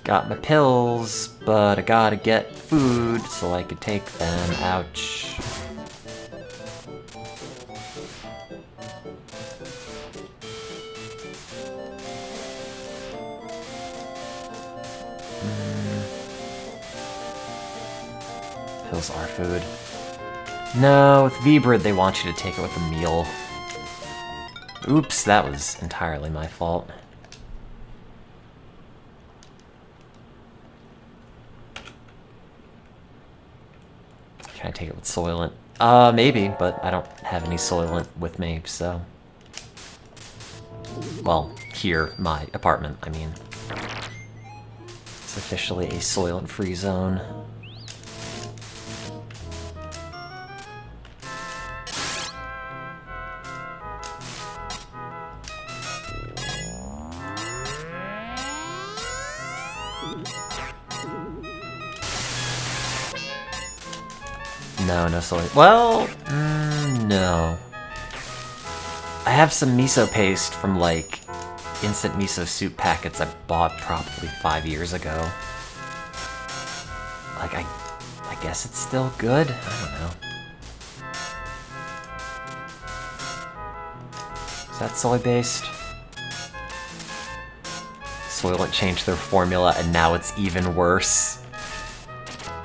Got my pills, but I gotta get food so I can take them. Ouch. Pills are food. No, with VBRID they want you to take it with a meal. Oops, that was entirely my fault. Can I take it with Soylent? Maybe, but I don't have any Soylent with me, so... Well, here, my apartment, I mean. It's officially a Soylent-free zone. No soy. Well, no. I have some miso paste from, like, instant miso soup packets I bought probably 5 years ago. Like, I guess it's still good? I don't know. Is that soy-based? Soylent changed their formula and now it's even worse.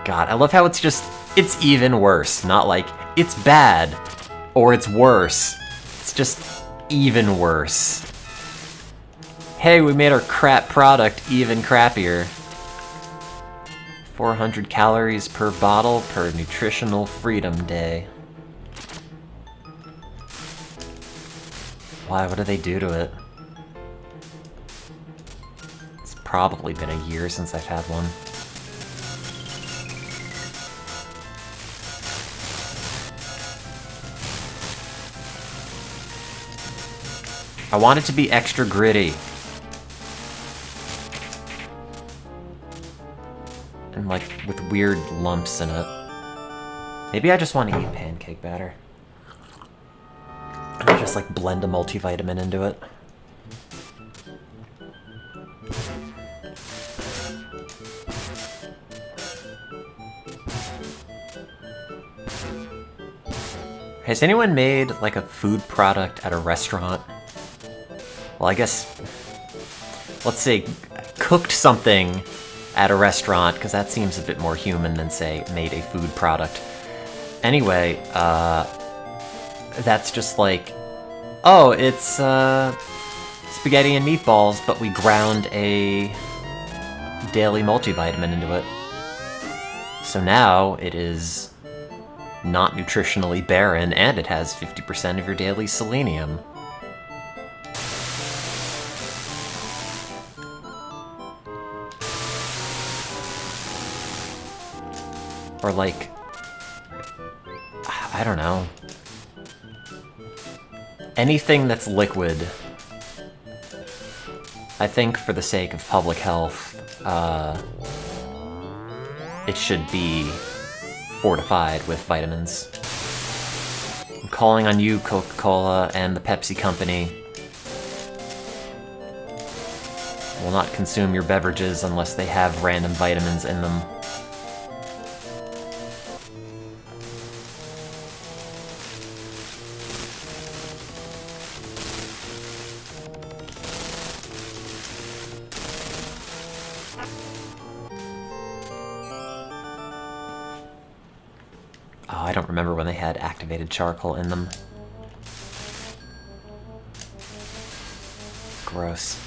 God, I love how it's just... It's even worse, not like, it's bad, or it's worse. It's just even worse. Hey, we made our crap product even crappier. 400 calories per bottle per Nutritional Freedom Day. Why, what do they do to it? It's probably been a year since I've had one. I want it to be extra gritty. And like, with weird lumps in it. Maybe I just want to eat pancake batter. And just like blend a multivitamin into it. Has anyone made like a food product at a restaurant? Well, I guess, let's say, cooked something at a restaurant, because that seems a bit more human than, say, made a food product. Anyway, that's just like, oh, it's spaghetti and meatballs, but we ground a daily multivitamin into it. So now it is not nutritionally barren, and it has 50% of your daily selenium. Or like, I don't know. Anything that's liquid. I think for the sake of public health, it should be fortified with vitamins. I'm calling on you, Coca-Cola and the Pepsi Company. I will not consume your beverages unless they have random vitamins in them. Oh, I don't remember when they had activated charcoal in them. Gross.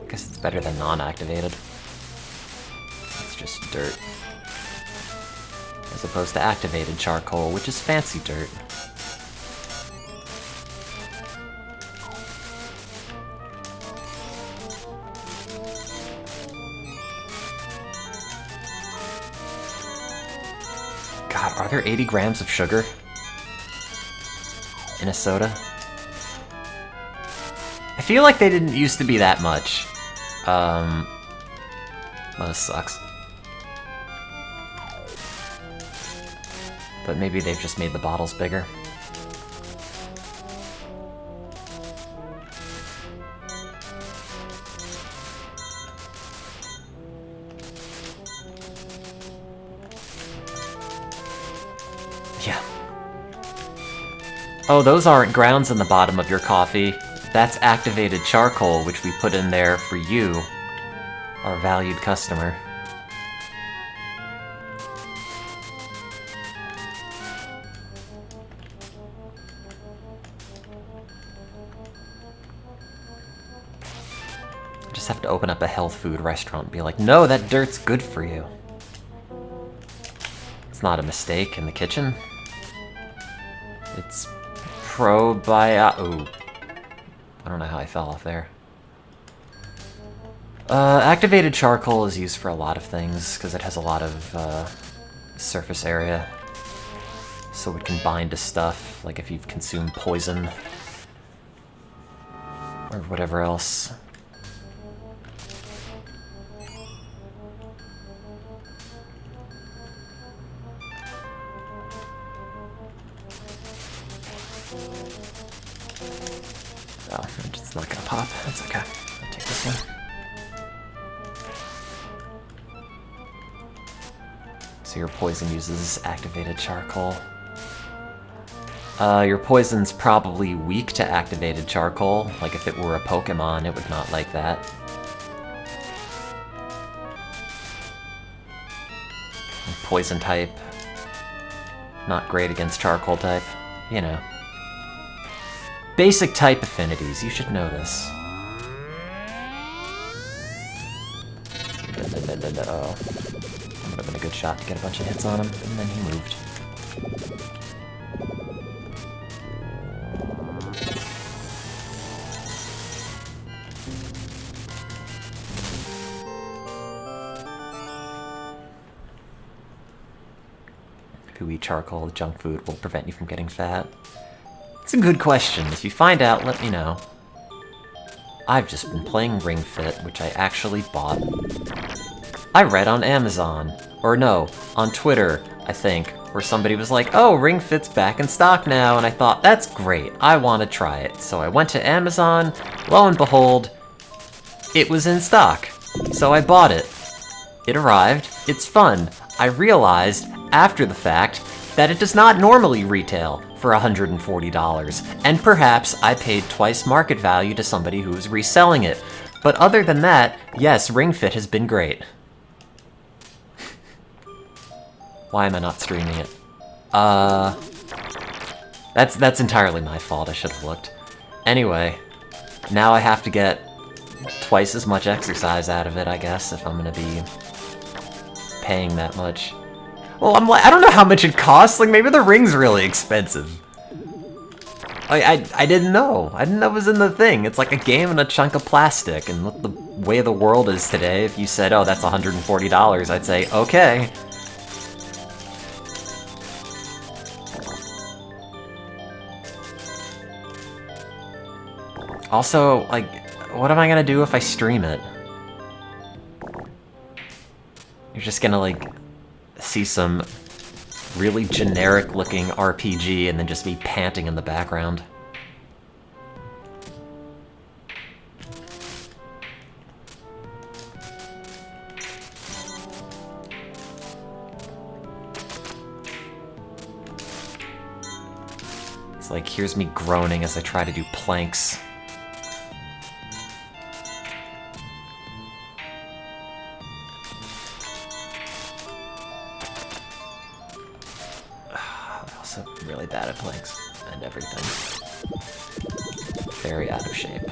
Guess it's better than non-activated. It's just dirt. As opposed to activated charcoal, which is fancy dirt. God, are there 80 grams of sugar in a soda? I feel like they didn't used to be that much. Well, this sucks. But maybe they've just made the bottles bigger. Yeah. Oh, those aren't grounds in the bottom of your coffee. That's activated charcoal, which we put in there for you, our valued customer. I just have to open up a health food restaurant and be like, no, that dirt's good for you. It's not a mistake in the kitchen. It's oh. I don't know how I fell off there. Activated charcoal is used for a lot of things, because it has a lot of surface area. So it can bind to stuff, like if you've consumed poison. Or whatever else. Oh, it's not gonna pop. That's okay. I'll take this one. So your poison uses activated charcoal. Your poison's probably weak to activated charcoal. Like if it were a Pokemon, it would not like that. Poison type. Not great against charcoal type. You know. Basic type affinities, you should know this. Oh. That would have been a good shot to get a bunch of hits on him, and then he moved. If you eat charcoal, junk food will prevent you from getting fat. It's a good question. If you find out, let me know. I've just been playing Ring Fit, which I actually bought. I read on Amazon, or no, on Twitter, I think, where somebody was like, oh, Ring Fit's back in stock now, and I thought, that's great, I want to try it. So I went to Amazon, lo and behold, it was in stock. So I bought it. It arrived, it's fun. I realized, after the fact, that it does not normally retail for $140, and perhaps I paid twice market value to somebody who was reselling it. But other than that, yes, Ring Fit has been great. Why am I not streaming it? That's entirely my fault, I should have looked. Anyway, now I have to get twice as much exercise out of it, I guess, if I'm gonna be paying that much. Well, I'm like, I don't know how much it costs, like maybe the ring's really expensive. I didn't know. I didn't know it was in the thing. It's like a game and a chunk of plastic, and with the way the world is today, if you said, oh, that's $140, I'd say, okay. Also, like, what am I gonna do if I stream it? You're just gonna, like, see some really generic-looking RPG and then just be panting in the background. It's like, here's me groaning as I try to do planks. Really bad at planks and everything. Very out of shape.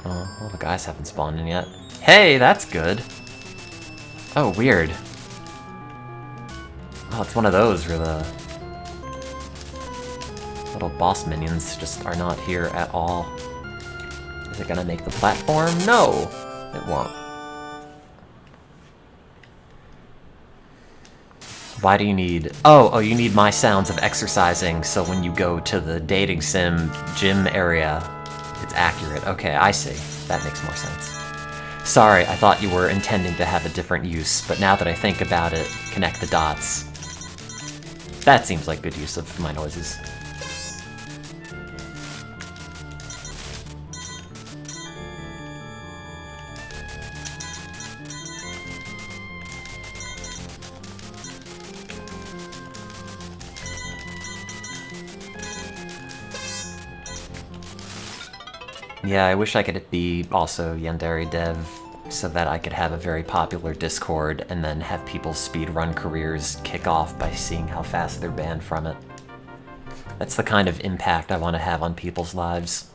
Oh, well, the guys haven't spawned in yet. Hey, that's good. Oh, weird. Oh, it's one of those where the little boss minions just are not here at all. Is it gonna make the platform? No, it won't. Why do you need... Oh, you need my sounds of exercising, so when you go to the dating sim gym area, it's accurate. Okay, I see. That makes more sense. Sorry, I thought you were intending to have a different use, but now that I think about it, connect the dots. That seems like good use of my noises. Yeah, I wish I could be also Yandere dev so that I could have a very popular Discord and then have people's speedrun careers kick off by seeing how fast they're banned from it. That's the kind of impact I want to have on people's lives.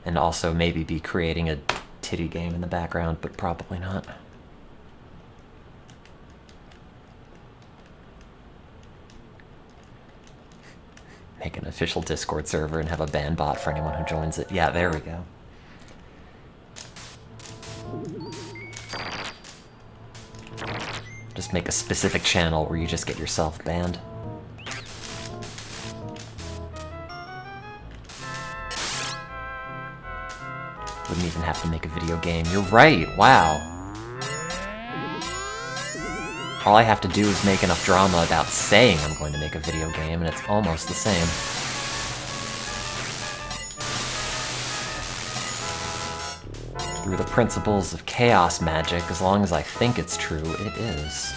And also maybe be creating a titty game in the background, but probably not. Make an official Discord server and have a ban bot for anyone who joins it. Yeah, there we go. Just make a specific channel where you just get yourself banned. Wouldn't even have to make a video game. You're right, wow. All I have to do is make enough drama about saying I'm going to make a video game, and it's almost the same. Through the principles of chaos magic, as long as I think it's true, it is.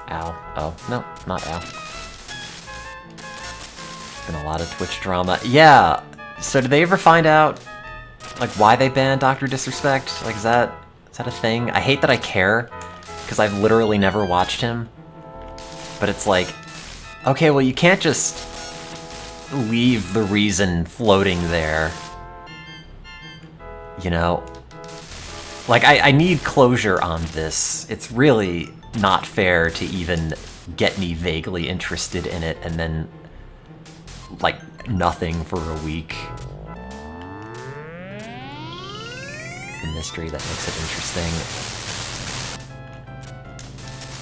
Ow. Oh, no, not ow. Been a lot of Twitch drama. Yeah, so did they ever find out, like, why they banned Dr. Disrespect? Like, is that a thing? I hate that I care, because I've literally never watched him. But it's like, okay, well, you can't just leave the reason floating there. You know? Like, I need closure on this. It's really not fair to even get me vaguely interested in it and then, like, nothing for a week. The mystery that makes it interesting.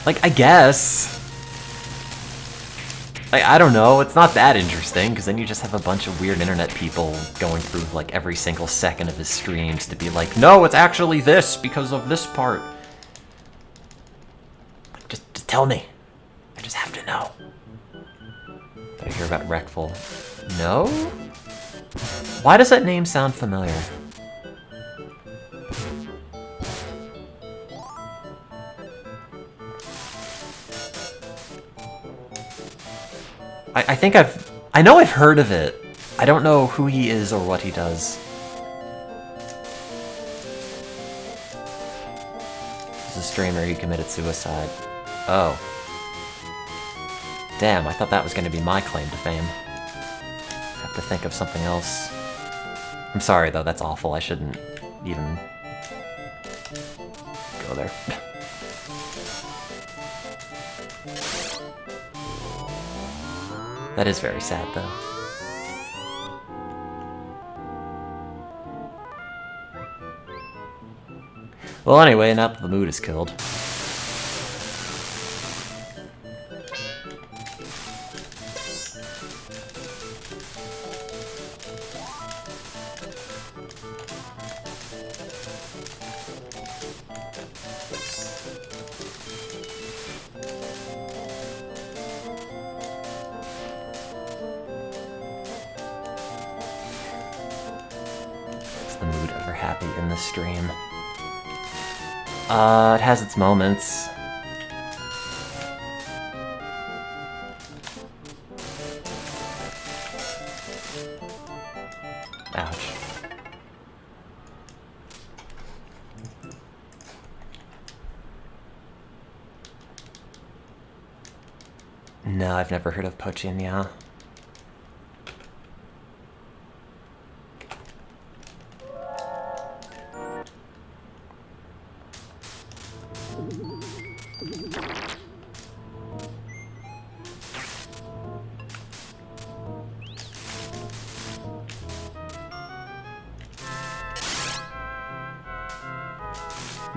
Like, I guess. I don't know, it's not that interesting, because then you just have a bunch of weird internet people going through, like, every single second of his streams to be like, no, it's actually this, because of this part. Just tell me. I just have to know. Did I hear about Wreckful? No? Why does that name sound familiar? I think I know I've heard of it. I don't know who he is or what he does. He's a streamer, he committed suicide. Oh. Damn, I thought that was going to be my claim to fame. Have to think of something else. I'm sorry though, that's awful. I shouldn't even go there. That is very sad, though. Well, anyway, now that the mood is killed. Stream. It has its moments. Ouch. No, I've never heard of Pochinya.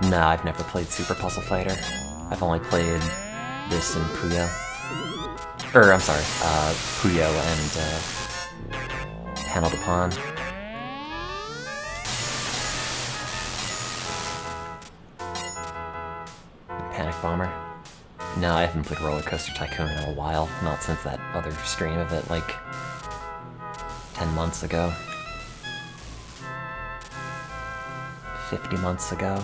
No, I've never played Super Puzzle Fighter. I've only played this and Puyo. I'm sorry, Puyo and Panel de Pon. Panic Bomber. No, I haven't played Roller Coaster Tycoon in a while. Not since that other stream of it, like, 10 months ago. 50 months ago.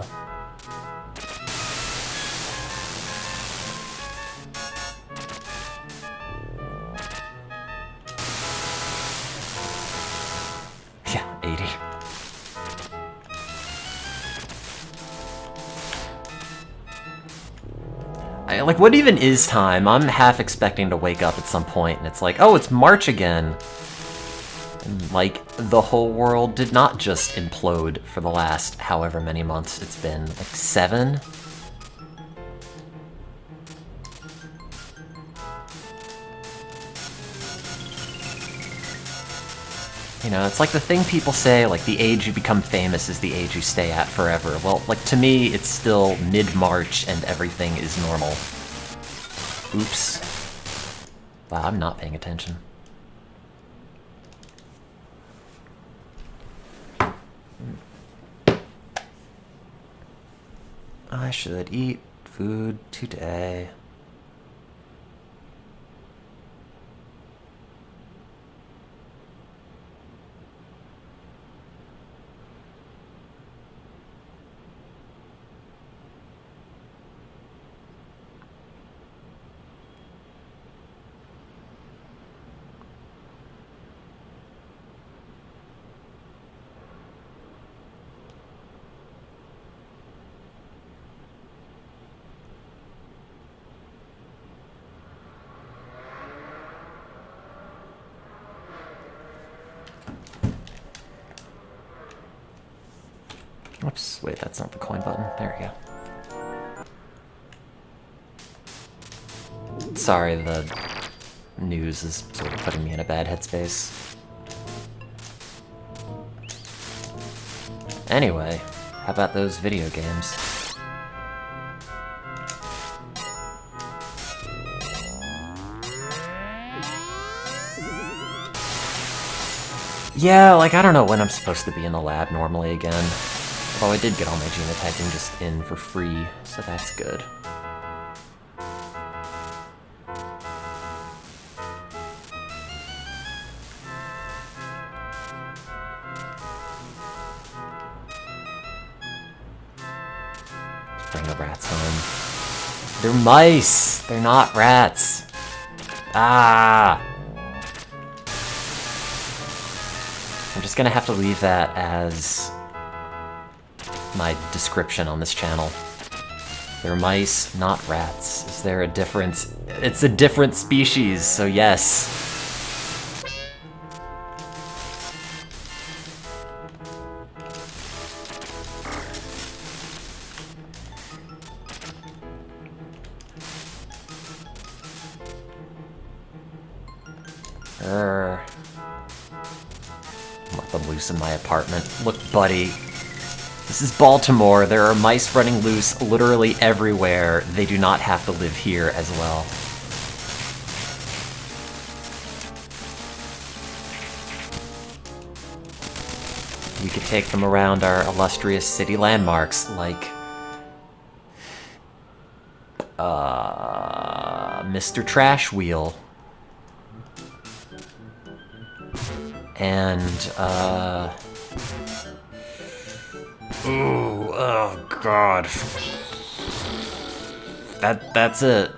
Yeah, 80. Like, what even is time? I'm half expecting to wake up at some point, and it's like, oh, it's March again. And, like, the whole world did not just implode for the last however many months it's been. Like, 7? You know, it's like the thing people say, like, the age you become famous is the age you stay at forever. Well, like, to me, it's still mid-March and everything is normal. Oops. Wow, I'm not paying attention. I should eat food today. Oops, wait, that's not the coin button. There we go. Sorry, the news is sort of putting me in a bad headspace. Anyway, how about those video games? Yeah, like, I don't know when I'm supposed to be in the lab normally again. Although I did get all my genotyping just in for free, so that's good. Let's bring the rats home. They're mice! They're not rats! Ah! I'm just gonna have to leave that as my description on this channel. They're mice, not rats. Is there a difference? It's a different species, so yes. Let them loose in my apartment. Look, buddy. This is Baltimore. There are mice running loose literally everywhere. They do not have to live here as well. We could take them around our illustrious city landmarks, like Mr. Trash Wheel. And, ooh, oh god. That's it.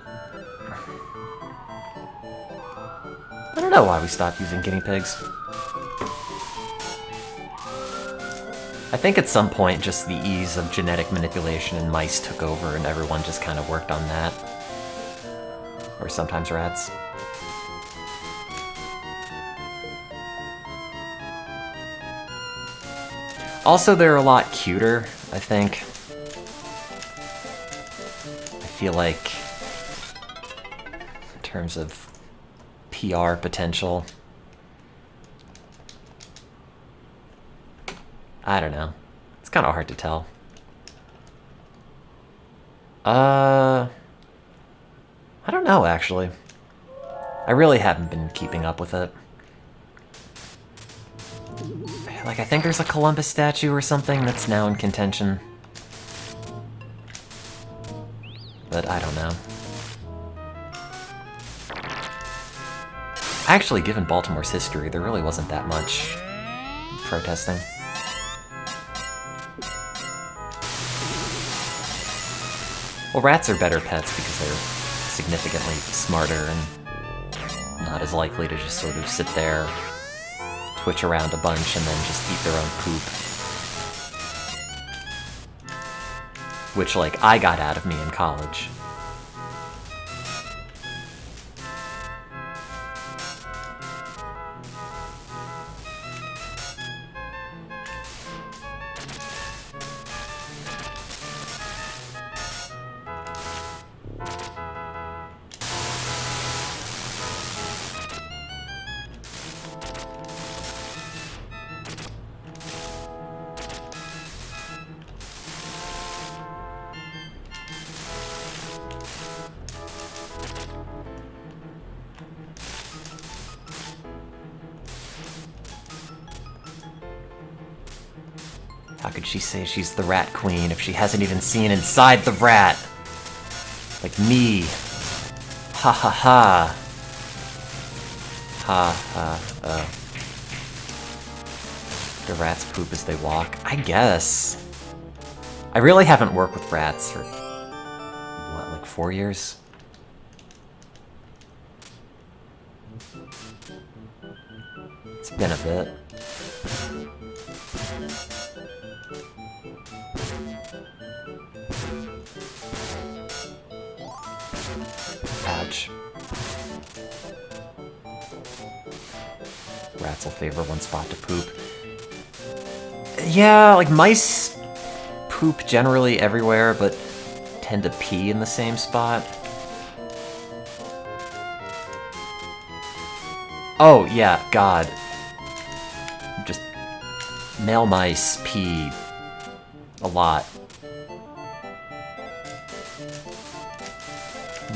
I don't know why we stopped using guinea pigs. I think at some point just the ease of genetic manipulation in mice took over and everyone just kind of worked on that. Or sometimes rats. Also, they're a lot cuter, I think. I feel like, in terms of PR potential, I don't know. It's kind of hard to tell. I don't know, actually. I really haven't been keeping up with it. Like, I think there's a Columbus statue or something that's now in contention. But I don't know. Actually, given Baltimore's history, there really wasn't that much protesting. Well, rats are better pets because they're significantly smarter and not as likely to just sort of sit there, twitch around a bunch, and then just eat their own poop. Which, like, I got out of me in college. How could she say she's the rat queen if she hasn't even seen inside the rat? Like me. Ha ha ha. Ha ha. The rats poop as they walk? I guess. I really haven't worked with rats for, what, like 4 years? It's been a bit. Ouch. Rats will favor one spot to poop. Yeah, like mice poop generally everywhere, but tend to pee in the same spot. Oh, yeah, God. Just male mice pee a lot.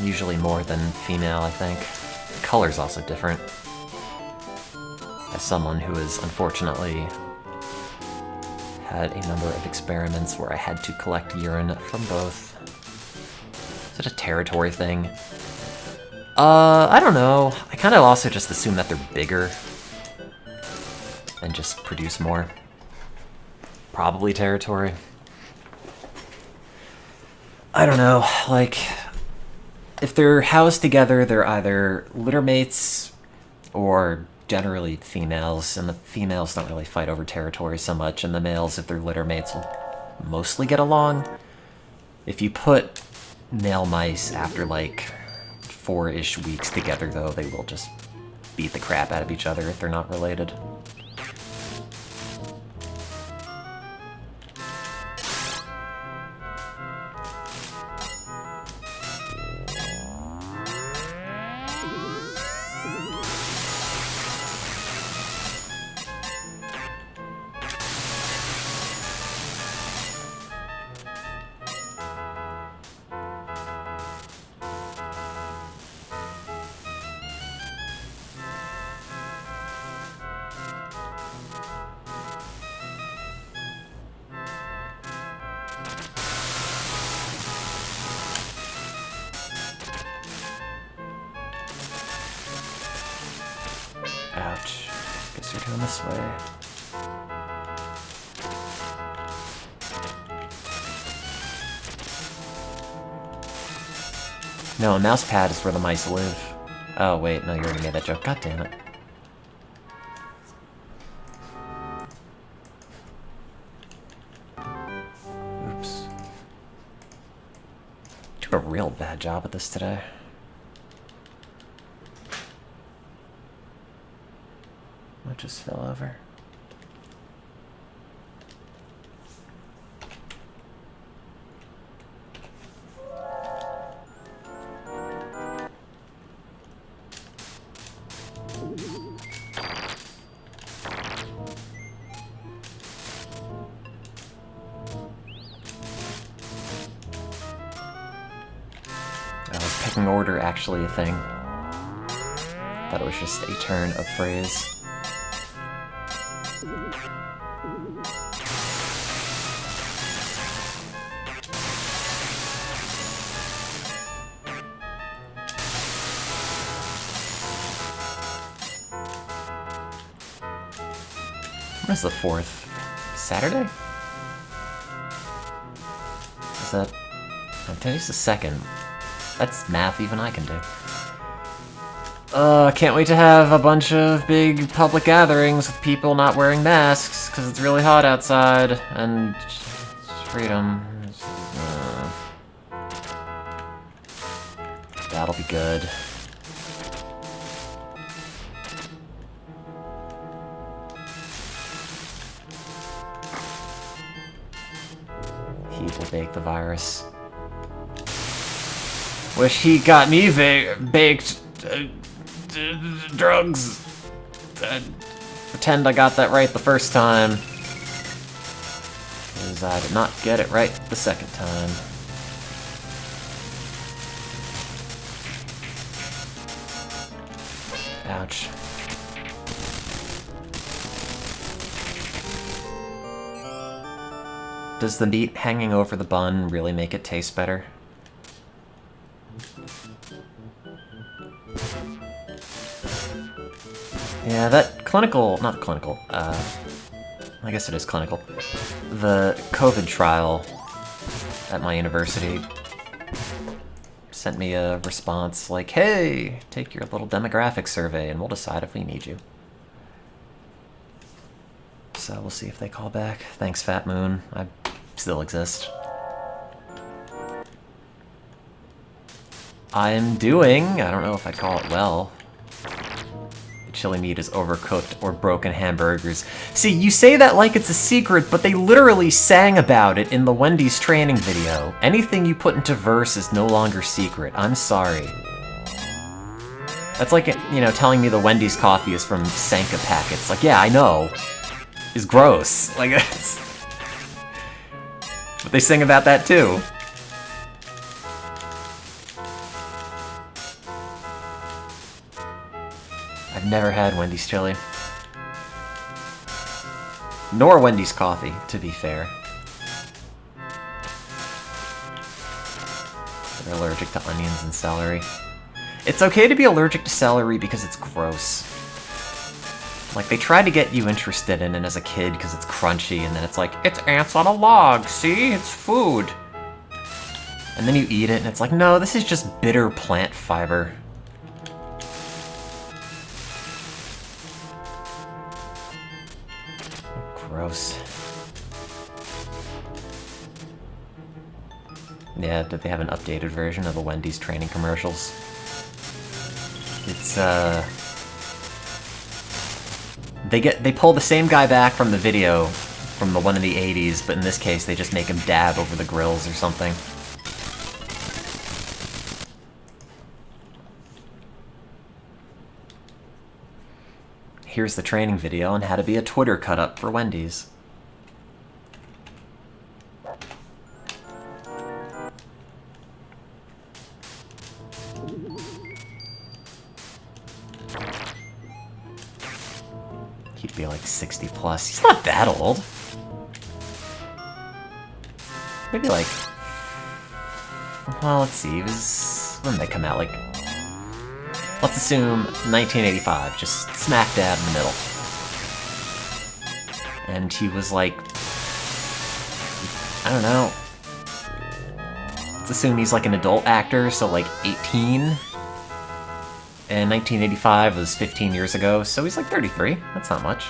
Usually more than female, I think. The color's also different. As someone who has unfortunately had a number of experiments where I had to collect urine from both. Is it a territory thing? I don't know. I kind of also just assume that they're bigger and just produce more. Probably territory. I don't know, like, if they're housed together, they're either littermates or generally females, and the females don't really fight over territory so much, and the males, if they're littermates, will mostly get along. If you put male mice after, like, 4-ish weeks together, though, they will just beat the crap out of each other if they're not related. Ouch. Guess you're going this way. No, a mouse pad is where the mice live. Oh, wait, no, you already made that joke. God damn it. Oops. Took a real bad job at this today. What just fell over? Was picking order actually a thing? Thought it was just a turn of phrase. When's the 4th? Saturday? Is that... Oh, today's the 2nd. That's math even I can do. Can't wait to have a bunch of big public gatherings with people not wearing masks, because it's really hot outside, and freedom. That'll be good. He will bake the virus. Wish he got me baked drugs. Pretend I got that right the first time. Because I did not get it right the second time. Ouch. Does the meat hanging over the bun really make it taste better? Yeah, that clinical, not clinical, I guess it is clinical. The COVID trial at my university sent me a response like, hey, take your little demographic survey and we'll decide if we need you. So we'll see if they call back. Thanks, Fat Moon. I still exist. I'm doing, I don't know if I'd call it well. Chili meat is overcooked or broken hamburgers. See, you say that like it's a secret, but they literally sang about it in the Wendy's training video. Anything you put into verse is no longer secret. I'm sorry. That's like, you know, telling me the Wendy's coffee is from Sanka packets. Like, yeah, I know. It's gross. Like, it's... But they sing about that too. I've never had Wendy's chili. Nor Wendy's coffee, to be fair. They're allergic to onions and celery. It's okay to be allergic to celery because it's gross. Like, they try to get you interested in it as a kid because it's crunchy, and then it's like, it's ants on a log, see? It's food. And then you eat it, and it's like, no, this is just bitter plant fiber. Gross. Yeah, did they have an updated version of the Wendy's training commercials? It's, They pull the same guy back from the video, from the one in the 80s, but in this case they just make him dab over the grills or something. Here's the training video on how to be a Twitter cut-up for Wendy's. He'd be like 60 plus. He's not that old. Maybe like... Well, let's see, he was... When did they come out? Like... Let's assume 1985, just smack dab in the middle. And he was like... I don't know. Let's assume he's like an adult actor, so like 18. And 1985 was 15 years ago, so he's like 33. That's not much.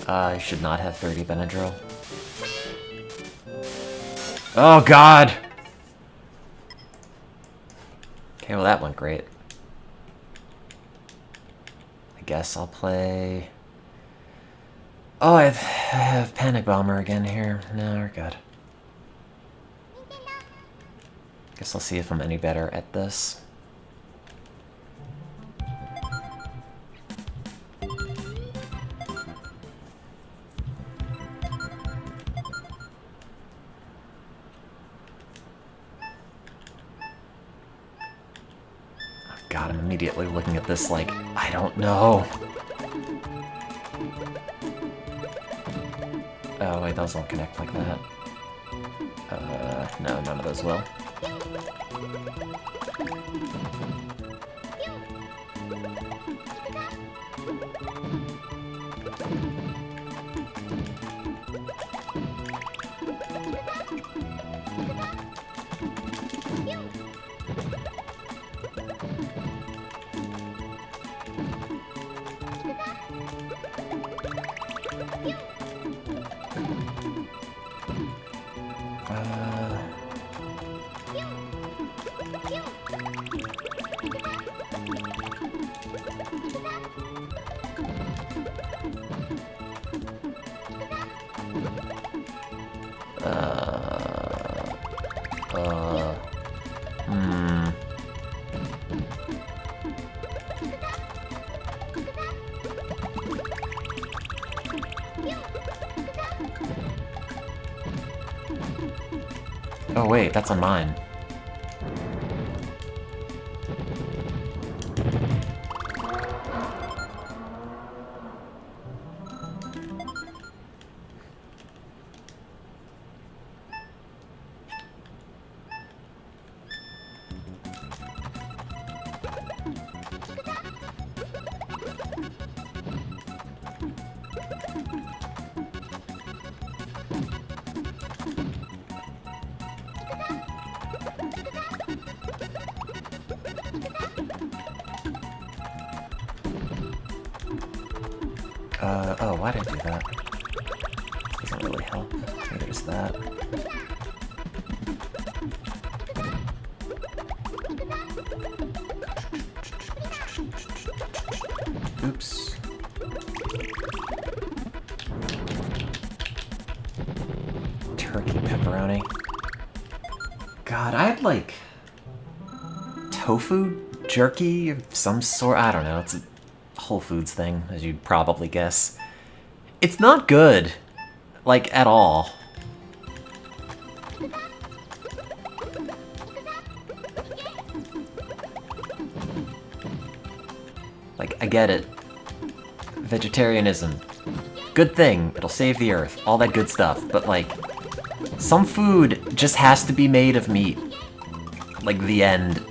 I should not have 30 Benadryl. Oh god! Okay, well that went great. I guess I'll play... Oh, I have Panic Bomber again here. No, we're good. Guess I'll see if I'm any better at this. God, I'm immediately looking at this like, I don't know. Oh, wait, those won't connect like that. No, none of those will. Oh wait, that's on mine. Oh, why did I do that? Doesn't really help. Maybe it's that. Oops. Turkey pepperoni. God, I had like tofu jerky of some sort. I don't know. It's a Whole Foods thing, as you'd probably guess. It's not good, like, at all. Like, I get it. Vegetarianism. Good thing. It'll save the earth. All that good stuff. But, like, some food just has to be made of meat. Like, the end.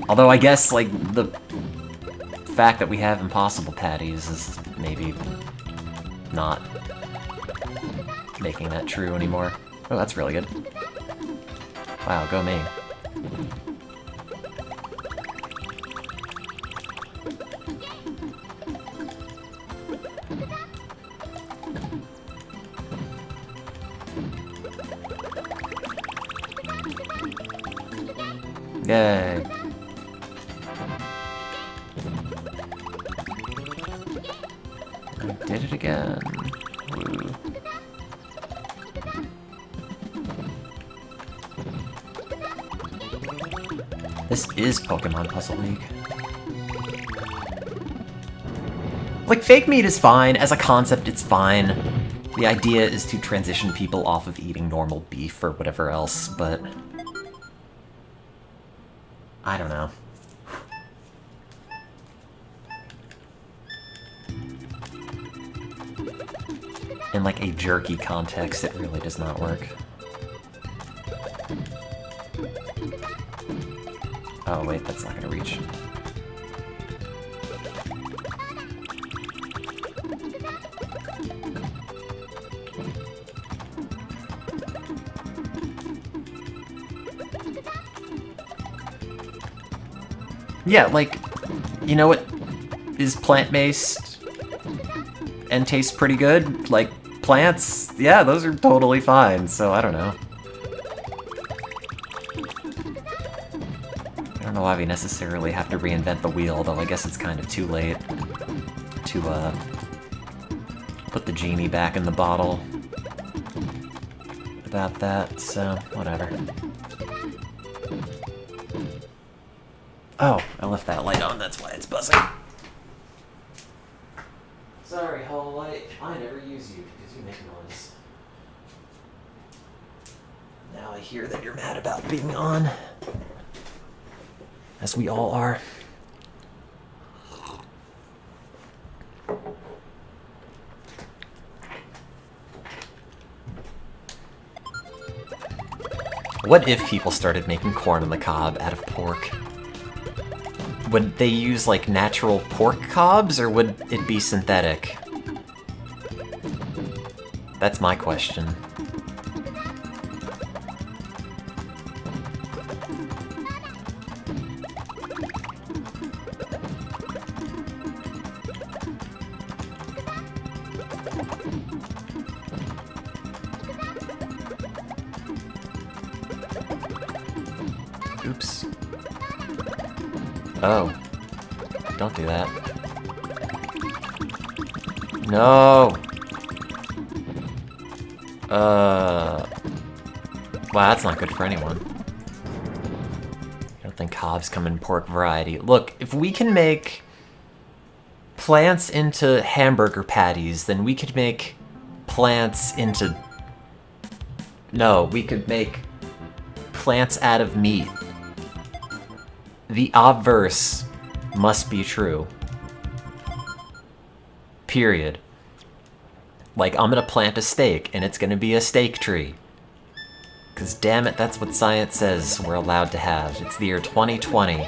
Although I guess, like, the fact that we have Impossible Patties is maybe not making that true anymore. Oh, that's really good. Wow, go me. Yay. I did it again. Woo. This is Pokemon Puzzle League. Like, fake meat is fine. As a concept, it's fine. The idea is to transition people off of eating normal beef or whatever else, but... I don't know. In, like, a jerky context, it really does not work. Oh, wait, that's not gonna reach. Yeah, like, you know what is plant-based? and taste pretty good, like plants, yeah, those are totally fine, so I don't know. I don't know why we necessarily have to reinvent the wheel, though I guess it's kind of too late to, put the genie back in the bottle about that, so whatever. Oh, I left that light on, that's why it's buzzing. Sorry, Hollow Light, I never use you because you make noise. Now I hear that you're mad about being on. As we all are. What if people started making corn on the cob out of pork? Would they use, like, natural pork cobs, or would it be synthetic? That's my question. Oops. Oh. Don't do that. No! Wow, that's not good for anyone. I don't think cobs come in pork variety. Look, if we can make plants into hamburger patties, then we could make plants into... No, we could make plants out of meat. The obverse must be true. Period. Like, I'm gonna plant a steak, and it's gonna be a steak tree. Because damn it, that's what science says we're allowed to have. It's the year 2020.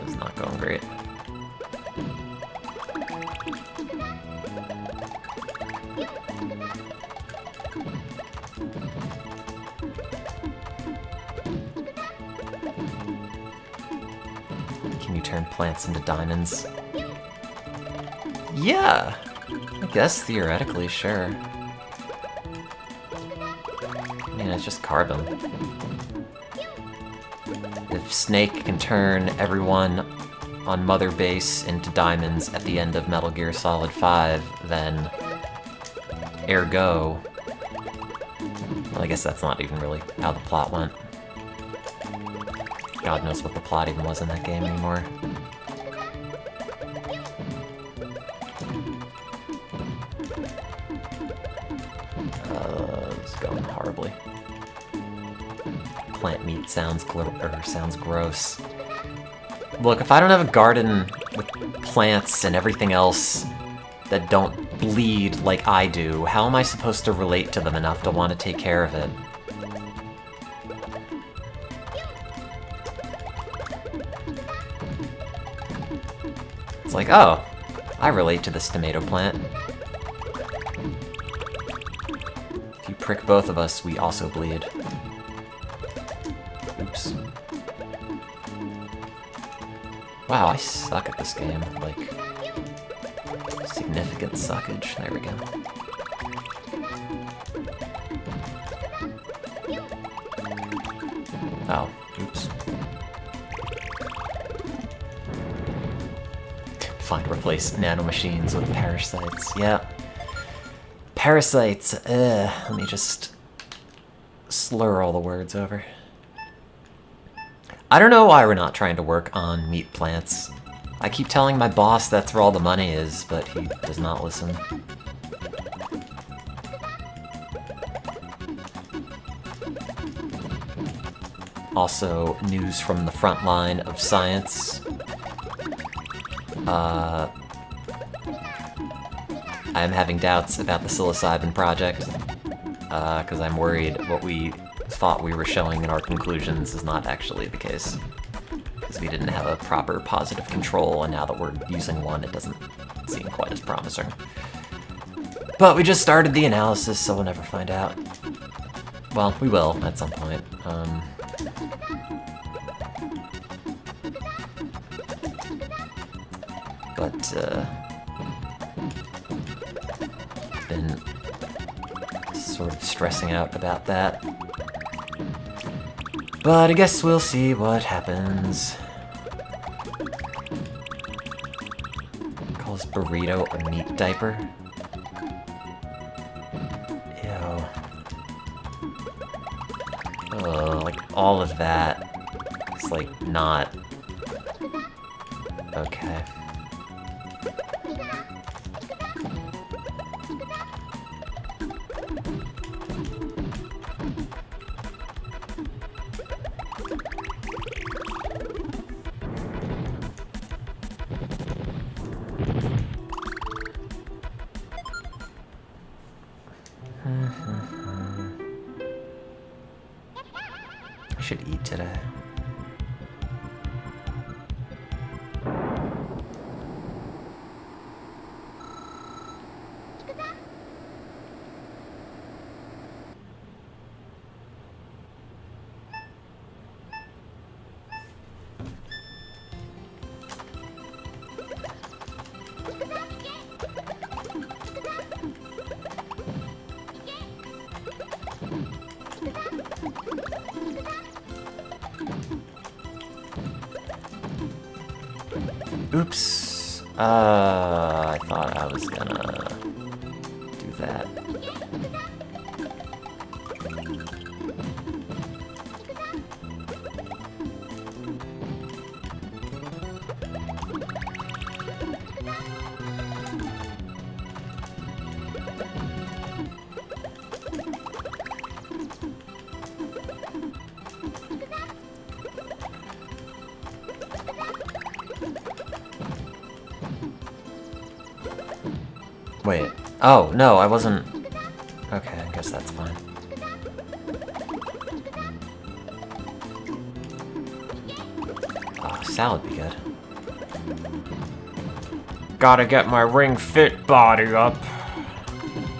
It's not going great. Can you turn plants into diamonds? Yeah! I guess theoretically, sure. I mean, it's just carbon. If Snake can turn everyone on Mother Base into diamonds at the end of Metal Gear Solid 5, then ergo... Well, I guess that's not even really how the plot went. God knows what the plot even was in that game anymore. It's going horribly. Plant meat sounds gross. Look, if I don't have a garden with plants and everything else that don't bleed like I do, how am I supposed to relate to them enough to want to take care of it? It's like, oh, I relate to this tomato plant. If you prick both of us, we also bleed. Oops. Wow, I suck at this game. Like, significant suckage. There we go. Oh, oops. Find replace nanomachines with parasites. Yeah. Parasites. Let me just slur all the words over. I don't know why we're not trying to work on meat plants. I keep telling my boss that's where all the money is, but he does not listen. Also, news from the front line of science. I'm having doubts about the psilocybin project, because I'm worried what we thought we were showing in our conclusions is not actually the case. Because we didn't have a proper positive control, and now that we're using one, it doesn't seem quite as promising. But we just started the analysis, so we'll never find out. Well, we will at some point. Been sort of stressing out about that. But I guess we'll see what happens. Calls burrito a meat diaper. Ew. Oh, like all of that. It's like not okay. I should eat today. Oops. I thought I was gonna do that. Wait. Oh, no, I wasn't... Okay, I guess that's fine. Oh, salad be good. Gotta get my Ring Fit body up.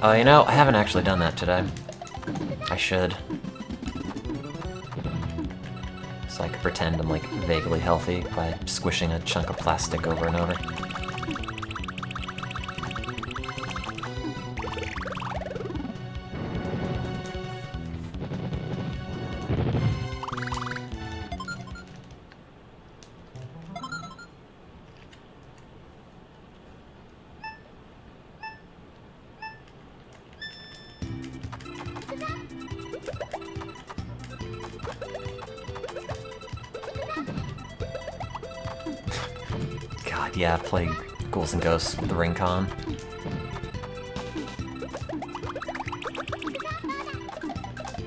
Oh, you know, I haven't actually done that today. I should. So I could pretend I'm, like, vaguely healthy by squishing a chunk of plastic over and over. God, yeah, play Ghouls and Ghosts with the Ring Con.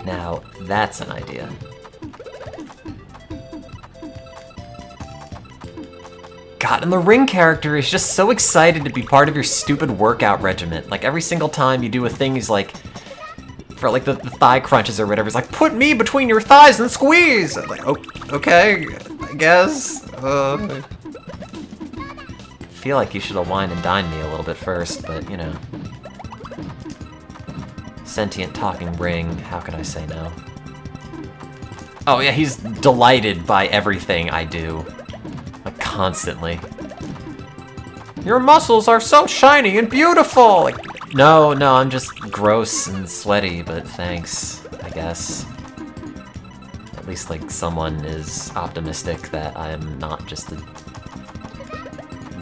Now, that's an idea. God, and the Ring character is just so excited to be part of your stupid workout regimen. Like, every single time you do a thing, he's like, for like the thigh crunches or whatever, he's like, put me between your thighs and squeeze! I'm like, oh, okay, I guess. I feel like you should have wined and dined me a little bit first, but, you know. Sentient talking ring, how can I say no? Oh yeah, he's delighted by everything I do. Like, constantly. Your muscles are so shiny and beautiful! Like, no, I'm just gross and sweaty, but thanks, I guess. At least, like, someone is optimistic that I am not just a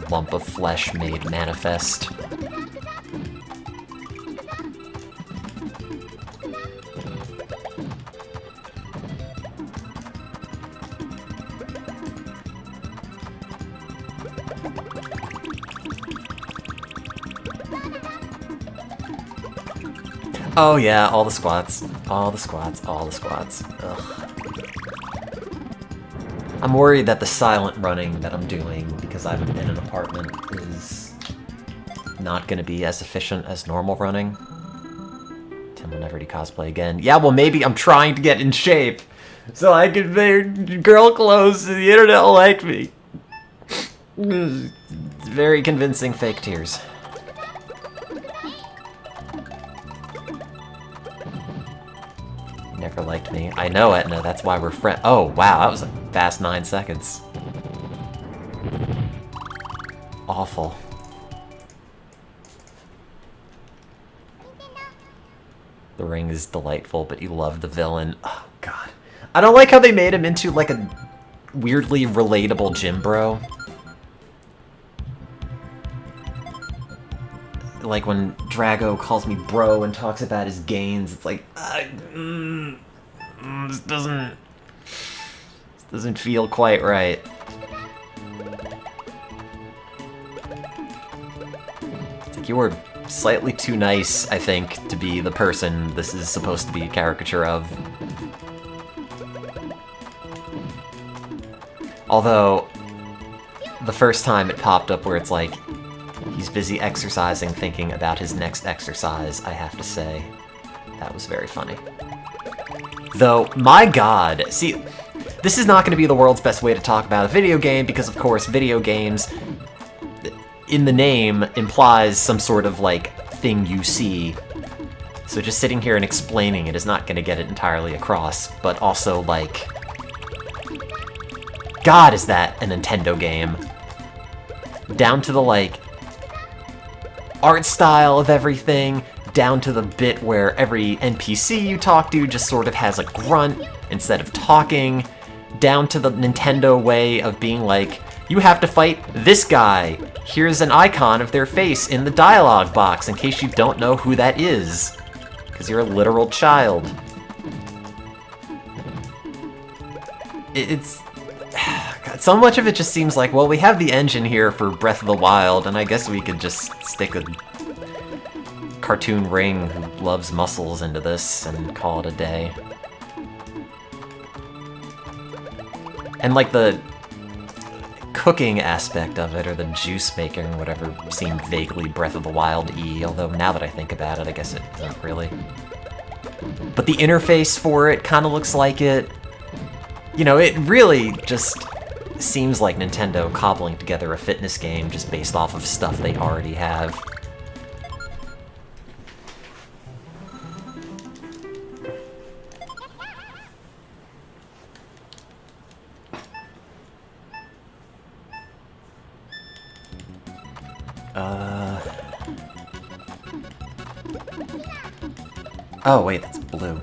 lump of flesh made manifest. Oh yeah, all the squats. All the squats, all the squats. Ugh. I'm worried that the silent running that I'm doing, because I'm in an apartment, is not gonna be as efficient as normal running. Tim will never do cosplay again. Yeah, well maybe I'm trying to get in shape, so I can wear girl clothes so the internet will like me. very convincing fake tears. Never liked me. I know, Etna, that's why we're friends. Oh, wow, that was a fast 9 seconds. Awful. The ring is delightful, but you love the villain. Oh, God. I don't like how they made him into, like, a weirdly relatable gym bro. Like, when Drago calls me bro and talks about his gains, it's like, this doesn't feel quite right. It's like you were slightly too nice, I think, to be the person this is supposed to be a caricature of. Although, the first time it popped up where it's like, he's busy exercising, thinking about his next exercise, I have to say, that was very funny. Though, my god, see, this is not going to be the world's best way to talk about a video game, because of course, video games, in the name, implies some sort of, like, thing you see. So just sitting here and explaining it is not going to get it entirely across, but also, like, God, is that a Nintendo game? Down to the, like, art style of everything, down to the bit where every NPC you talk to just sort of has a grunt instead of talking, down to the Nintendo way of being like, you have to fight this guy. Here's an icon of their face in the dialogue box in case you don't know who that is, because you're a literal child. It's... God, so much of it just seems like, well, we have the engine here for Breath of the Wild, and I guess we could just stick a cartoon ring who loves muscles into this and call it a day. And like the cooking aspect of it, or the juice making, whatever, seemed vaguely Breath of the Wild-y, although now that I think about it, I guess it doesn't really. But the interface for it kind of looks like it. You know, it really just seems like Nintendo cobbling together a fitness game just based off of stuff they already have. Oh, wait, that's blue.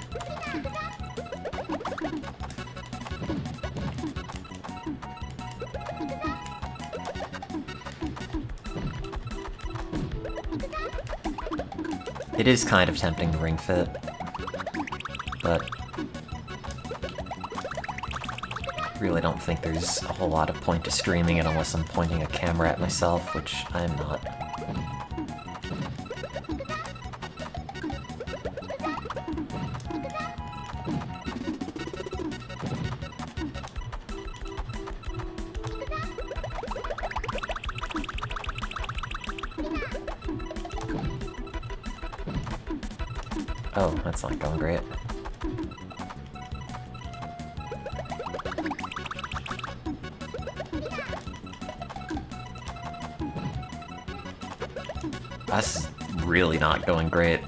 It is kind of tempting to Ring Fit, but really don't think there's a whole lot of point to streaming it unless I'm pointing a camera at myself, which I'm not. Oh, that's not going great. That's really not going great.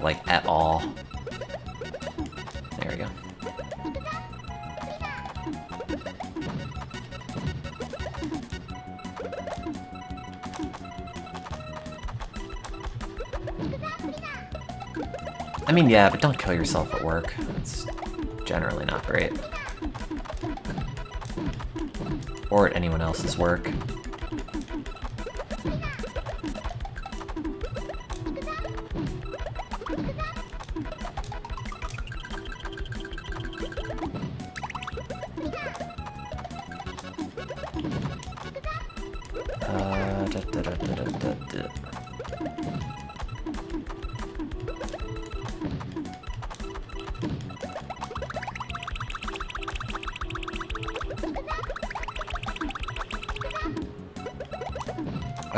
Like, at all. There we go. I mean, yeah, but don't kill yourself at work. It's generally not great. Or at anyone else's work.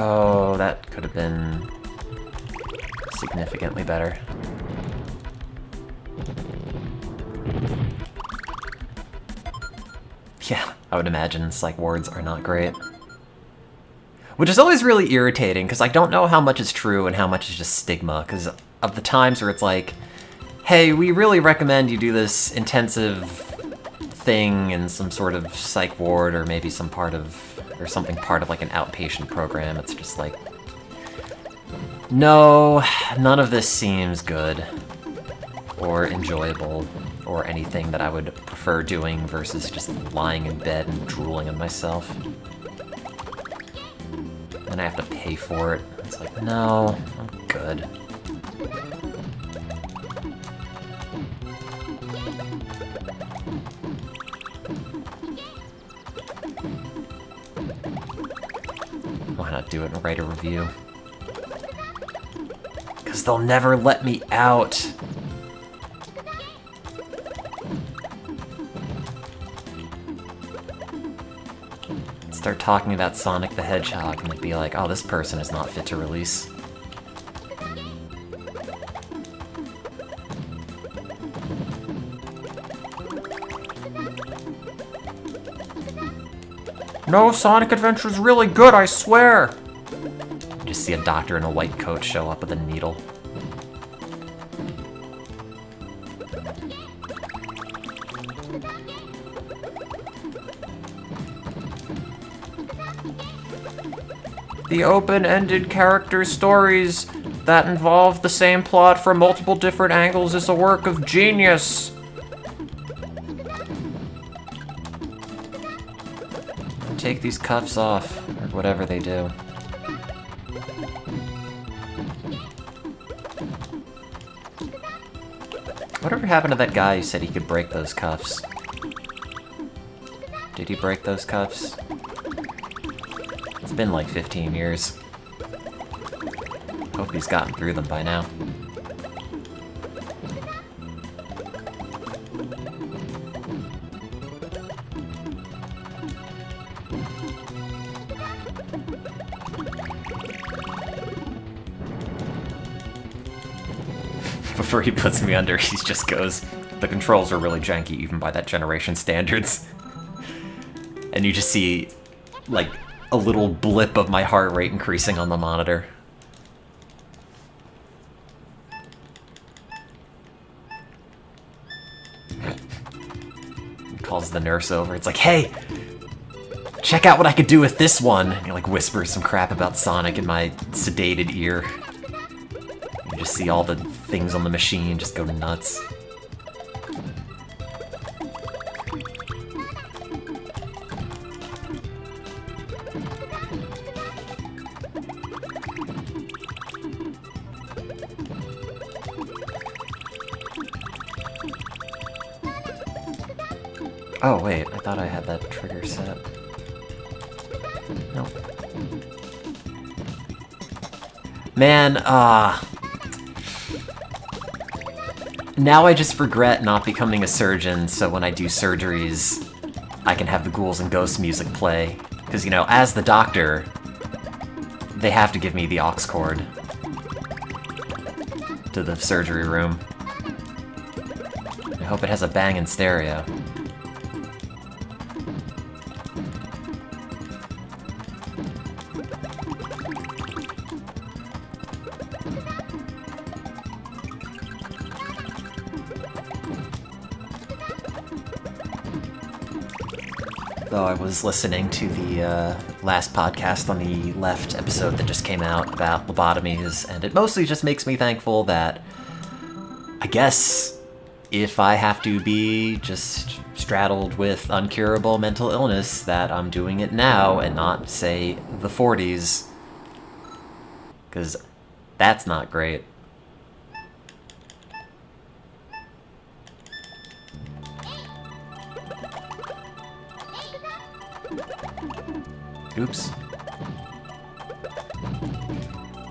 Oh, that could have been significantly better. Yeah, I would imagine psych wards are not great. Which is always really irritating, because I don't know how much is true and how much is just stigma, because of the times where it's like, hey, we really recommend you do this intensive thing in some sort of psych ward, or maybe some part of, or something part of like an outpatient program. It's just like, no, none of this seems good, or enjoyable, or anything that I would prefer doing versus just lying in bed and drooling on myself. And I have to pay for it. It's like, no, I'm good. Why not do it and write a review? Because they'll never let me out. Start talking about Sonic the Hedgehog and they'd be like, oh, this person is not fit to release. No, Sonic Adventure's really good, I swear! You just see a doctor in a white coat show up with a needle. The open-ended character stories that involve the same plot from multiple different angles is a work of genius. Take these cuffs off, or whatever they do. Whatever happened to that guy who said he could break those cuffs? Did he break those cuffs? It's been like 15 years. Hope he's gotten through them by now. Before he puts me under, he just goes, the controls are really janky even by that generation standards. And you just see, like, a little blip of my heart rate increasing on the monitor. He calls the nurse over. It's like, hey, check out what I could do with this one. And he like whispers some crap about Sonic in my sedated ear. You just see all the things on the machine just go nuts. Oh, wait, I thought I had that trigger set. Nope. Man, now I just regret not becoming a surgeon, so when I do surgeries, I can have the Ghouls and Ghosts music play. Because, you know, as the doctor, they have to give me the aux cord to the surgery room. I hope it has a bangin' stereo. Though I was listening to the last podcast on the Left episode that just came out about lobotomies, and it mostly just makes me thankful that, I guess, if I have to be just straddled with uncurable mental illness, that I'm doing it now and not, say, the 40s. Because that's not great. Oops.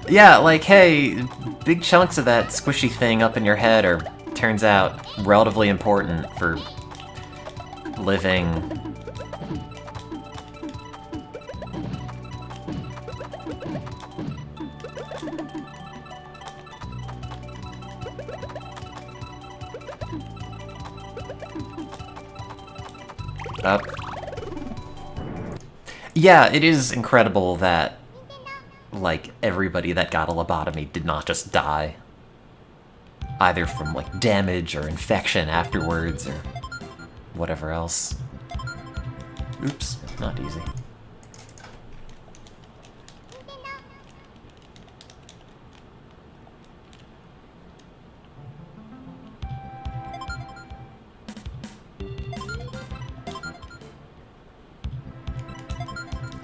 Yeah, like, hey, big chunks of that squishy thing up in your head are, turns out, relatively important for living. Up. Yeah, it is incredible that like, everybody that got a lobotomy did not just die. Either from, like, damage or infection afterwards or whatever else. Oops, not easy.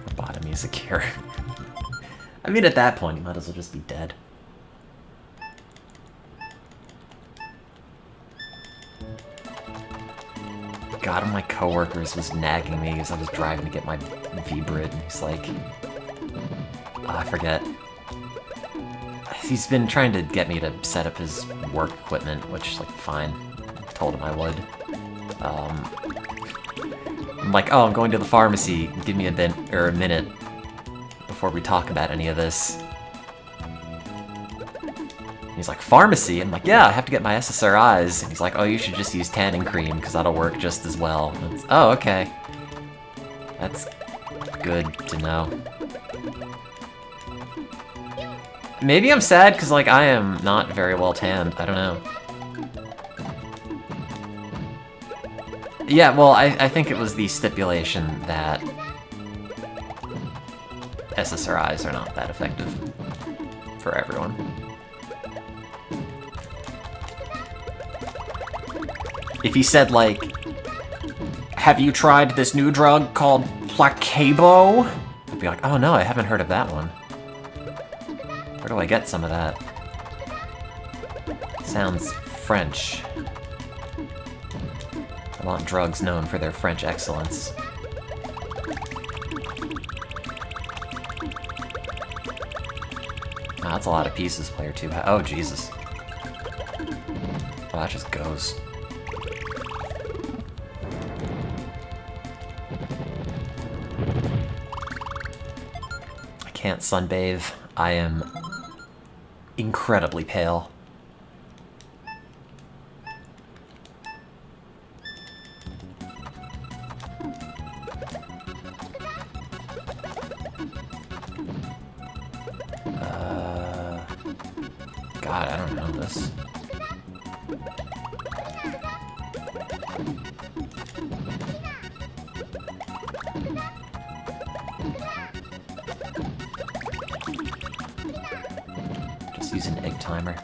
Lobotomy is a cure. I mean, at that point, you might as well just be dead. God, one of my coworkers was nagging me as I was driving to get my V-Brid, and he's like... I forget. He's been trying to get me to set up his work equipment, which, like, fine. I told him I would. I'm like, oh, I'm going to the pharmacy. Give me a minute before we talk about any of this. He's like, pharmacy? I'm like, yeah, I have to get my SSRIs. And he's like, oh, you should just use tanning cream, because that'll work just as well. Oh, okay. That's good to know. Maybe I'm sad, because, like, I am not very well tanned. I don't know. Yeah, well, I think it was the stipulation that SSRIs are not that effective for everyone. If he said, like, have you tried this new drug called Placebo? I'd be like, oh no, I haven't heard of that one. Where do I get some of that? Sounds French. I want drugs known for their French excellence. Oh, that's a lot of pieces, player 2. Oh, Jesus. Well, that just goes. I can't sunbathe. I am incredibly pale. God, I don't know this. Just use an egg timer.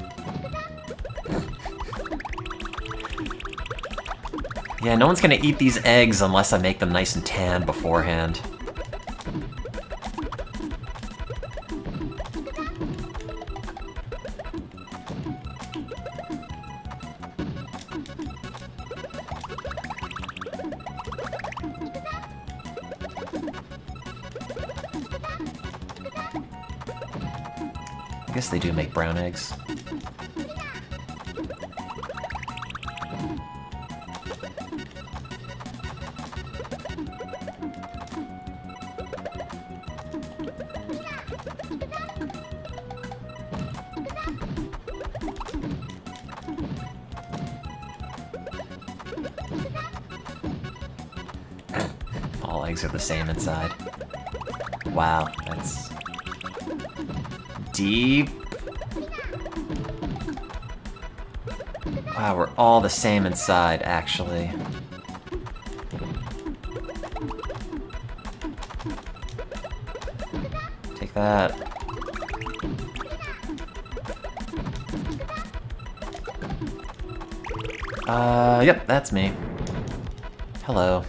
Yeah, no one's gonna eat these eggs unless I make them nice and tan beforehand. I guess they do make brown eggs. All eggs are the same inside. Wow, that's deep. Wow, we're all the same inside, actually. Take that. Yep, that's me. Hello.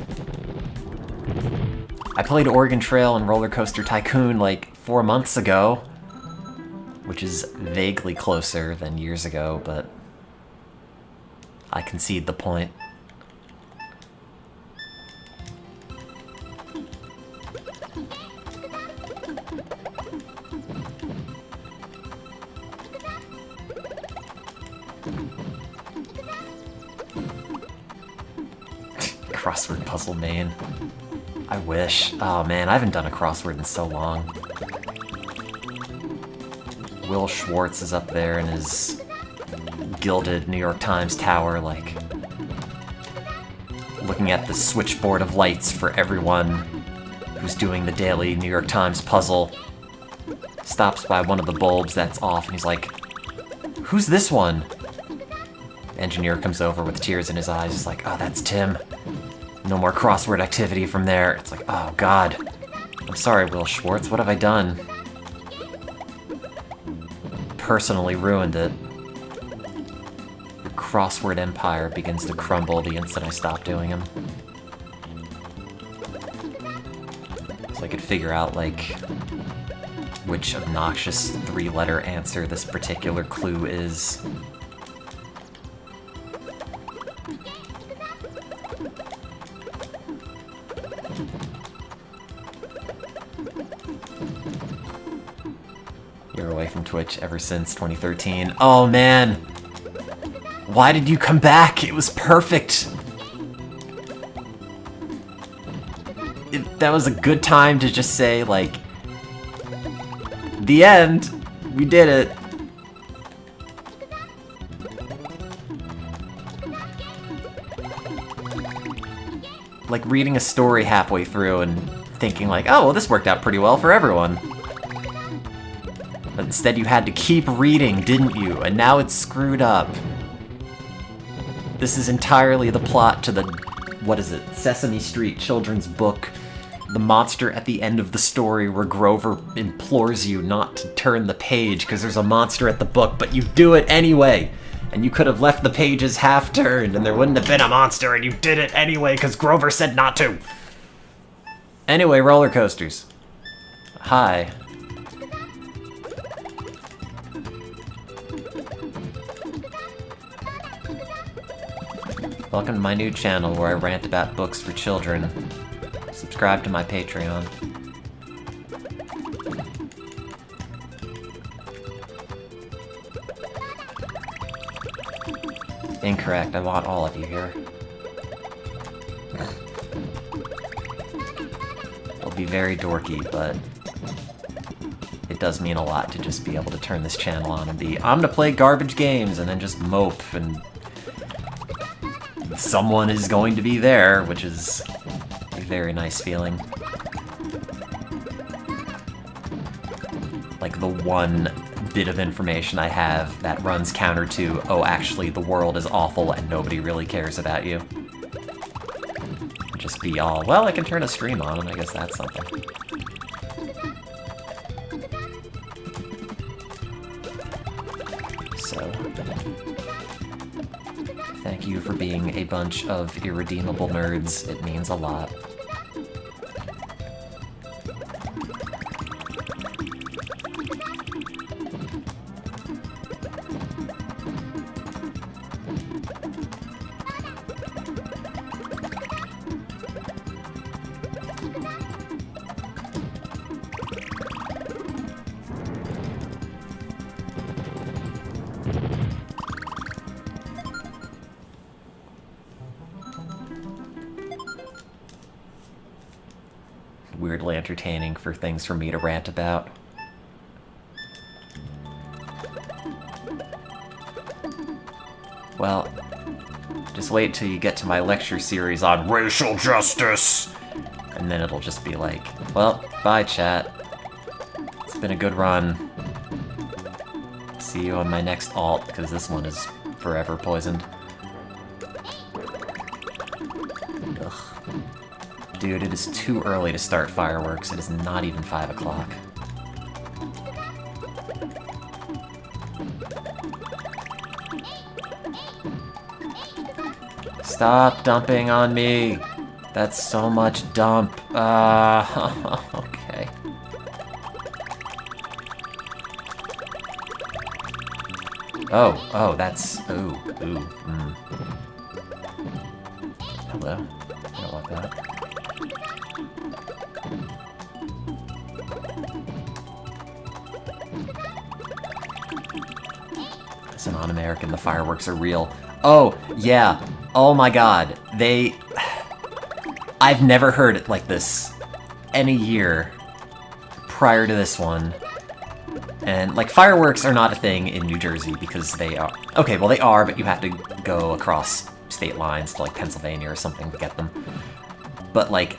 I played Oregon Trail and Roller Coaster Tycoon like 4 months ago, which is vaguely closer than years ago, but I concede the point. Crossword puzzle main. I wish. Oh man, I haven't done a crossword in so long. Will Schwartz is up there in his gilded New York Times tower, like, looking at the switchboard of lights for everyone who's doing the daily New York Times puzzle, stops by one of the bulbs that's off, and he's like, "Who's this one?" The engineer comes over with tears in his eyes. He's like, "Oh, that's Tim. No more crossword activity from there." It's like, oh god. I'm sorry, Will Schwartz, what have I done? Personally ruined it. Your crossword empire begins to crumble the instant I stop doing them. So I could figure out, like, which obnoxious 3-letter answer this particular clue is. You're away from Twitch ever since 2013. Oh man! Why did you come back? It was perfect! That was a good time to just say, like, the end! We did it! Like reading a story halfway through and thinking like, oh, well, this worked out pretty well for everyone. But instead you had to keep reading, didn't you? And now it's screwed up. This is entirely the plot to the, what is it, Sesame Street children's book. The monster at the end of the story where Grover implores you not to turn the page because there's a monster at the book, but you do it anyway. And you could have left the pages half-turned and there wouldn't have been a monster, and you did it anyway because Grover said not to. Anyway, roller coasters. Hi. Welcome to my new channel where I rant about books for children. Subscribe to my Patreon. Incorrect, I want all of you here. It'll be very dorky, but it does mean a lot to just be able to turn this channel on and be, I'm gonna play garbage games, and then just mope, and someone is going to be there, which is a very nice feeling. Like the one bit of information I have that runs counter to, oh, actually the world is awful and nobody really cares about you. Just be all, well, I can turn a stream on and I guess that's something. So, thank you for being a bunch of irredeemable nerds. It means a lot. Weirdly entertaining for things for me to rant about. Well, just wait till you get to my lecture series on racial justice! And then it'll just be like, well, bye chat. It's been a good run. See you on my next alt, because this one is forever poisoned. Ugh. Dude, it is too early to start fireworks. It is not even 5 o'clock. Stop dumping on me! That's so much dump. Okay. Oh, that's... Ooh, Hello? I don't want that. It's a non-American, the fireworks are real. Oh, yeah. Oh my god. I've never heard it like this any year prior to this one. And, like, fireworks are not a thing in New Jersey because they are... Okay, well, they are, but you have to go across state lines to, like, Pennsylvania or something to get them. But, like,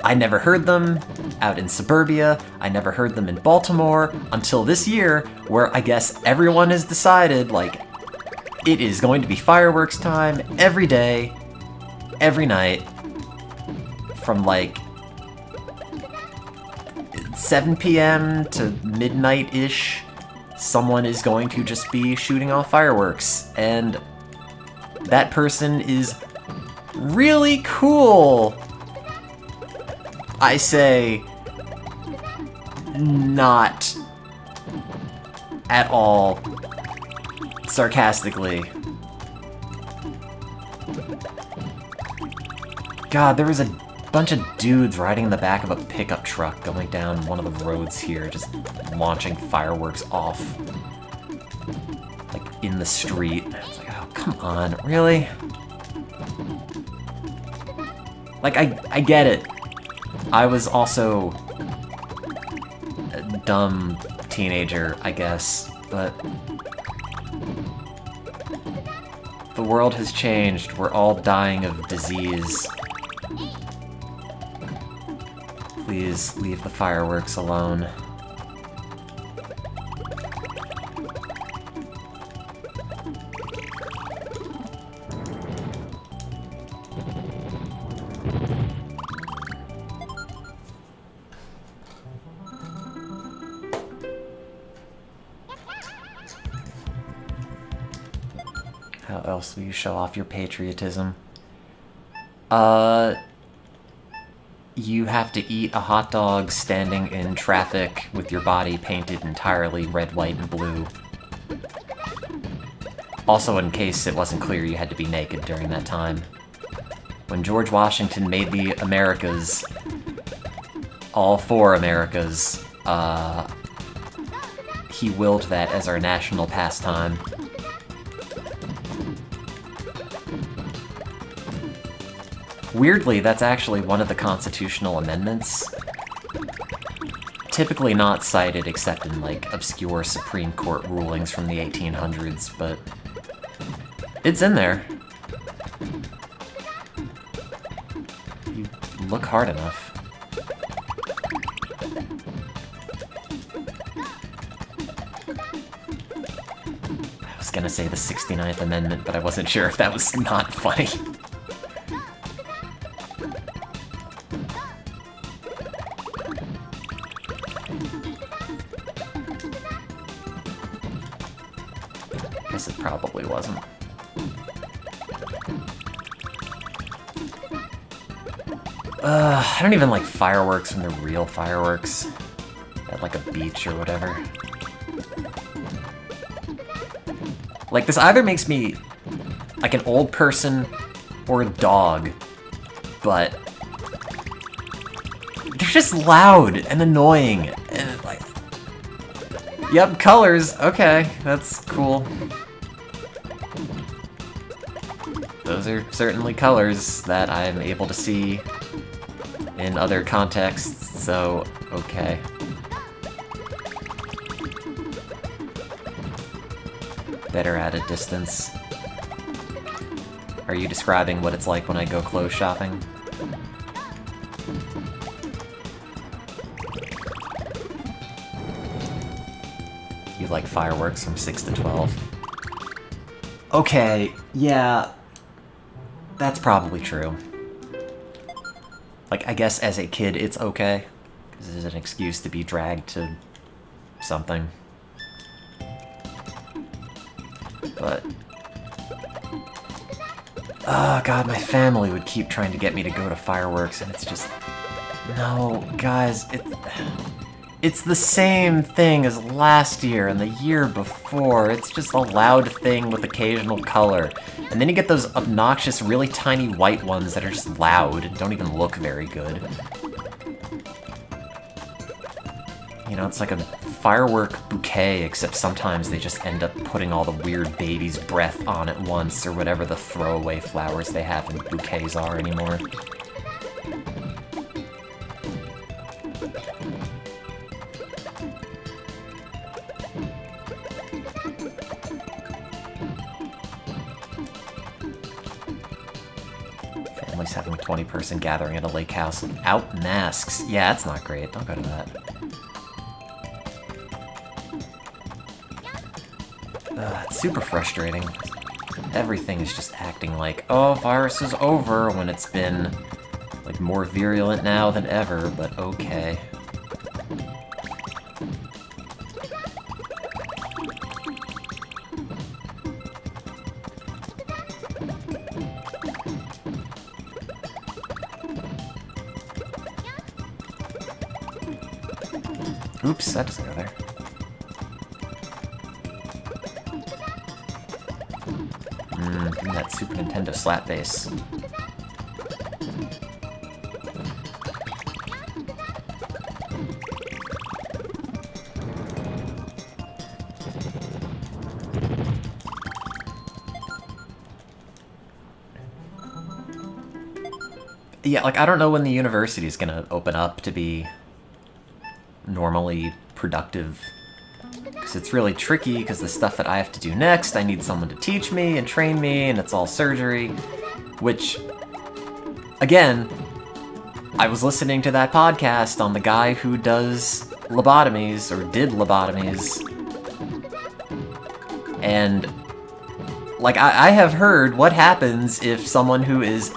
I never heard them out in suburbia. I never heard them in Baltimore until this year, where I guess everyone has decided, like, it is going to be fireworks time every day, every night, from like 7 p.m. to midnight-ish. Someone is going to just be shooting off fireworks, and that person is really cool. I say, not at all sarcastically. God, there was a bunch of dudes riding in the back of a pickup truck going down one of the roads here, just launching fireworks off, like, in the street. It's like, oh, come on, really? Like, I get it. I was also a dumb teenager, I guess, but the world has changed. We're all dying of disease. Please leave the fireworks alone. How else will you show off your patriotism? You have to eat a hot dog standing in traffic with your body painted entirely red, white, and blue. Also, in case it wasn't clear, you had to be naked during that time. When George Washington made the Americas, all four Americas, he willed that as our national pastime. Weirdly, that's actually one of the constitutional amendments. Typically not cited except in, like, obscure Supreme Court rulings from the 1800s, but it's in there. You look hard enough. I was gonna say the 69th Amendment, but I wasn't sure if that was not funny. It probably wasn't. I don't even like fireworks when they're real fireworks. At like a beach or whatever. Like, this either makes me like an old person or a dog, but they're just loud and annoying and like... Yep, colors. Okay, that's cool. Those are certainly colors that I'm able to see in other contexts, so okay. Better at a distance. Are you describing what it's like when I go clothes shopping? You like fireworks from 6 to 12? Okay, yeah. That's probably true. Like, I guess as a kid it's okay, because it's an excuse to be dragged to something. But... oh god, my family would keep trying to get me to go to fireworks, and it's just... no, guys, it's the same thing as last year and the year before. It's just a loud thing with occasional color. And then you get those obnoxious, really tiny white ones that are just loud and don't even look very good. You know, it's like a firework bouquet, except sometimes they just end up putting all the weird baby's breath on at once, or whatever the throwaway flowers they have in bouquets are anymore. families having a 20-person gathering at a lake house without masks. Yeah, that's not great. Don't go to that. It's super frustrating. Everything is just acting like, oh, virus is over, when it's been, like, more virulent now than ever, but okay. Oops, that doesn't go there. Give me that Super Nintendo slap bass. Yeah, like, I don't know when the university is gonna open up to be normally productive. Because it's really tricky, because the stuff that I have to do next, I need someone to teach me and train me, and it's all surgery. Which, again, I was listening to that podcast on the guy who does lobotomies, or did lobotomies. And, like, I have heard what happens if someone who is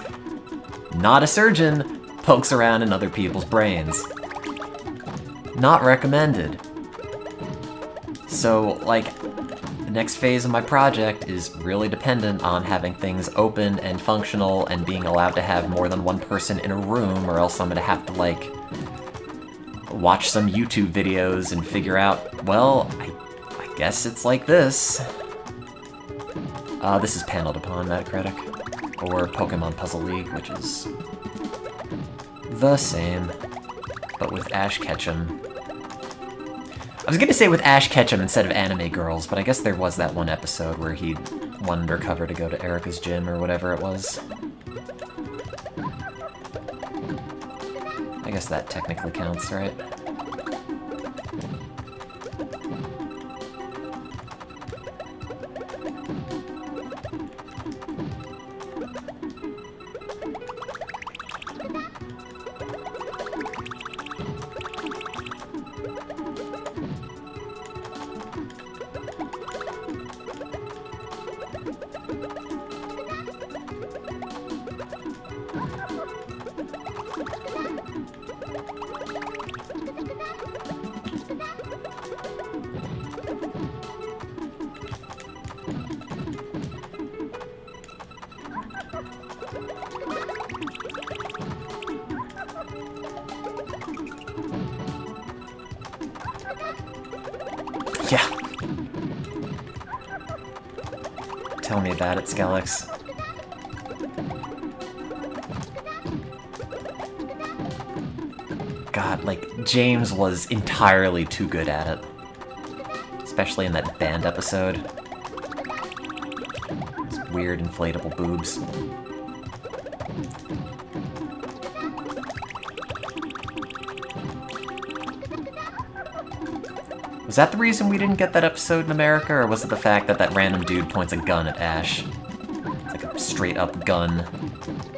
not a surgeon pokes around in other people's brains. Not recommended. So, like, the next phase of my project is really dependent on having things open and functional and being allowed to have more than one person in a room, or else I'm gonna have to, like, watch some YouTube videos and figure out, well, I guess it's like this. This is paneled upon Metacritic, or Pokemon Puzzle League, which is the same, but with Ash Ketchum. I was gonna say with Ash Ketchum instead of Anime Girls, but I guess there was that one episode where he went undercover to go to Erica's gym or whatever it was. I guess that technically counts, right? Yeah. Tell me about it, Skellex. God, like, James was entirely too good at it. Especially in that band episode. His weird inflatable boobs. Was that the reason we didn't get that episode in America, or was it the fact that that random dude points a gun at Ash? Like a straight-up gun.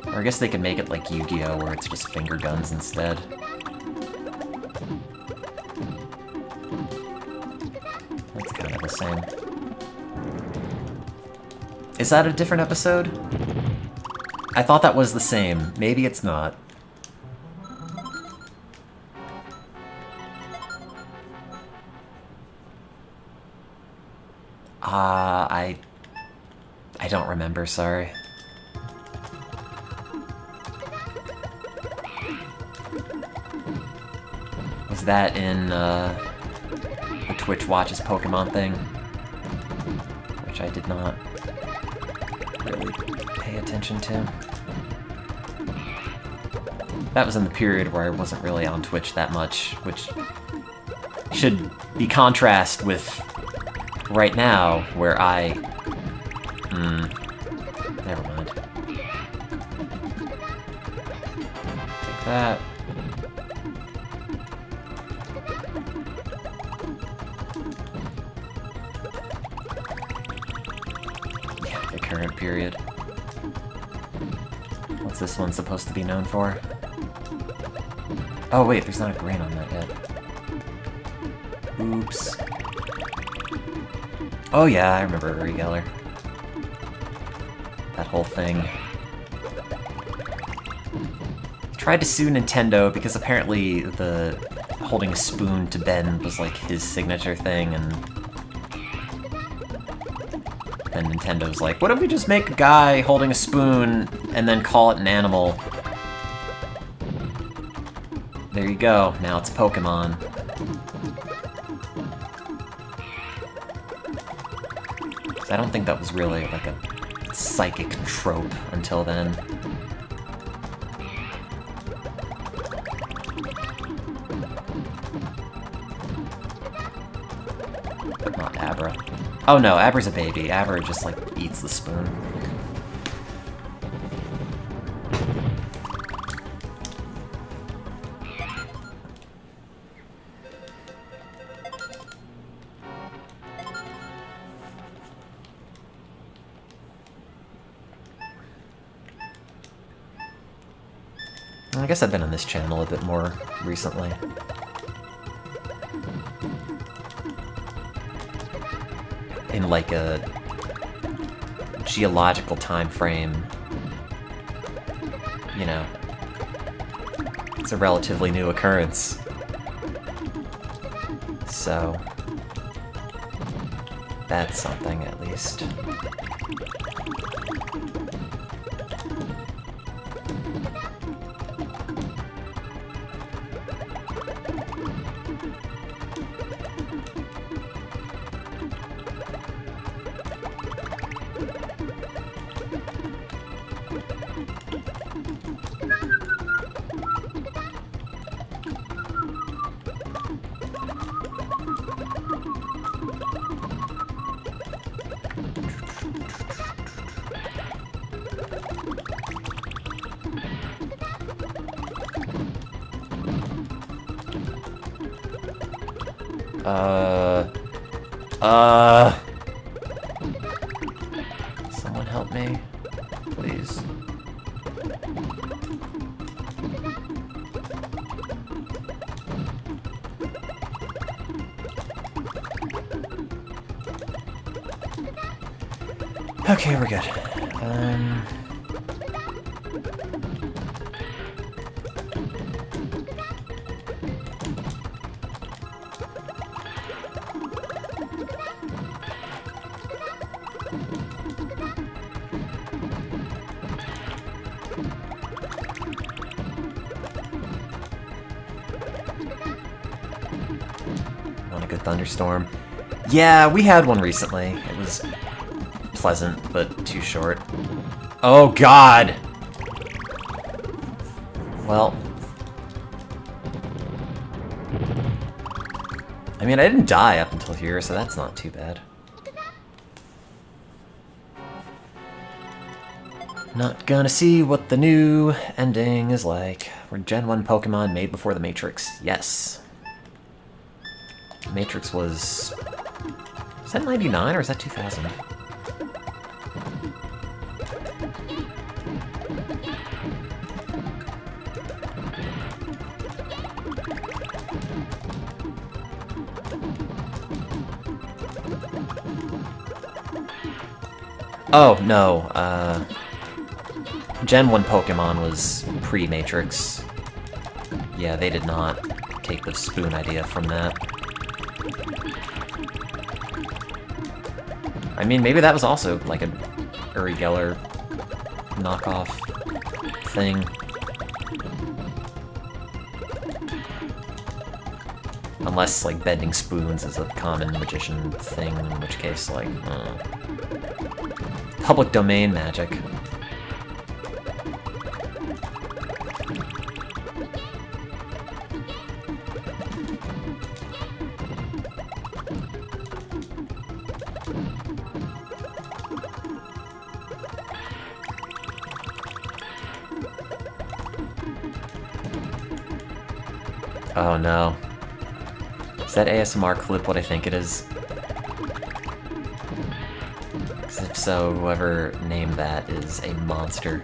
Or I guess they could make it like Yu-Gi-Oh! Where it's just finger guns instead. That's kind of the same. Is that a different episode? I thought that was the same. Maybe it's not. I don't remember, sorry. Was that in, the Twitch watches Pokemon thing? Which I did not really pay attention to. That was in the period where I wasn't really on Twitch that much, which should be contrast with right now, where I... never mind. Take that. Yeah, the current period. What's this one supposed to be known for? Oh wait, there's not a grain on that yet. Oops. Oh yeah, I remember Uri Geller. That whole thing. Tried to sue Nintendo because apparently the holding a spoon to bend was like his signature thing, and then Nintendo's like, what if we just make a guy holding a spoon and then call it an animal? There you go, now it's Pokemon. I don't think that was really like a psychic trope until then. Not Abra. Oh no, Abra's a baby. Abra just like eats the spoon. I guess I've been on this channel a bit more recently. In like a geological time frame, you know, it's a relatively new occurrence. So, that's something at least. Someone help me, please. Okay, we're good. Want a good thunderstorm? Yeah, we had one recently. It was pleasant, but too short. Oh god! Well... I mean, I didn't die up until here, so that's not too bad. Not gonna see what the new ending is like. We're Gen 1 Pokemon made before the Matrix. Yes. Matrix was... Is that 99 or is that 2000? Oh, no, Gen 1 Pokemon was pre-Matrix. Yeah, they did not take the spoon idea from that. I mean, maybe that was also like a Uri Geller knockoff thing. Unless, like, bending spoons is a common magician thing, in which case, like, public domain magic. Oh no. Is that ASMR clip what I think it is? 'Cause if so, whoever named that is a monster.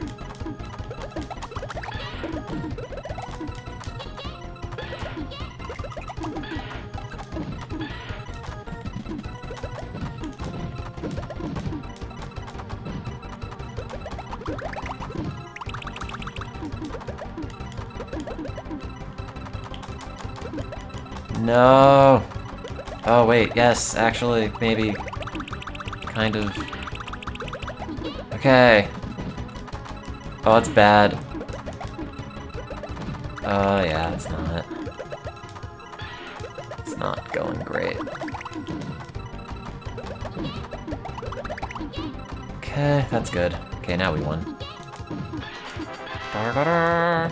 No! Oh wait, yes, actually, maybe. Kind of. Okay. Oh, it's bad. Oh yeah, it's not. It's not going great. Okay, that's good. Okay, now we won. Da-da-da.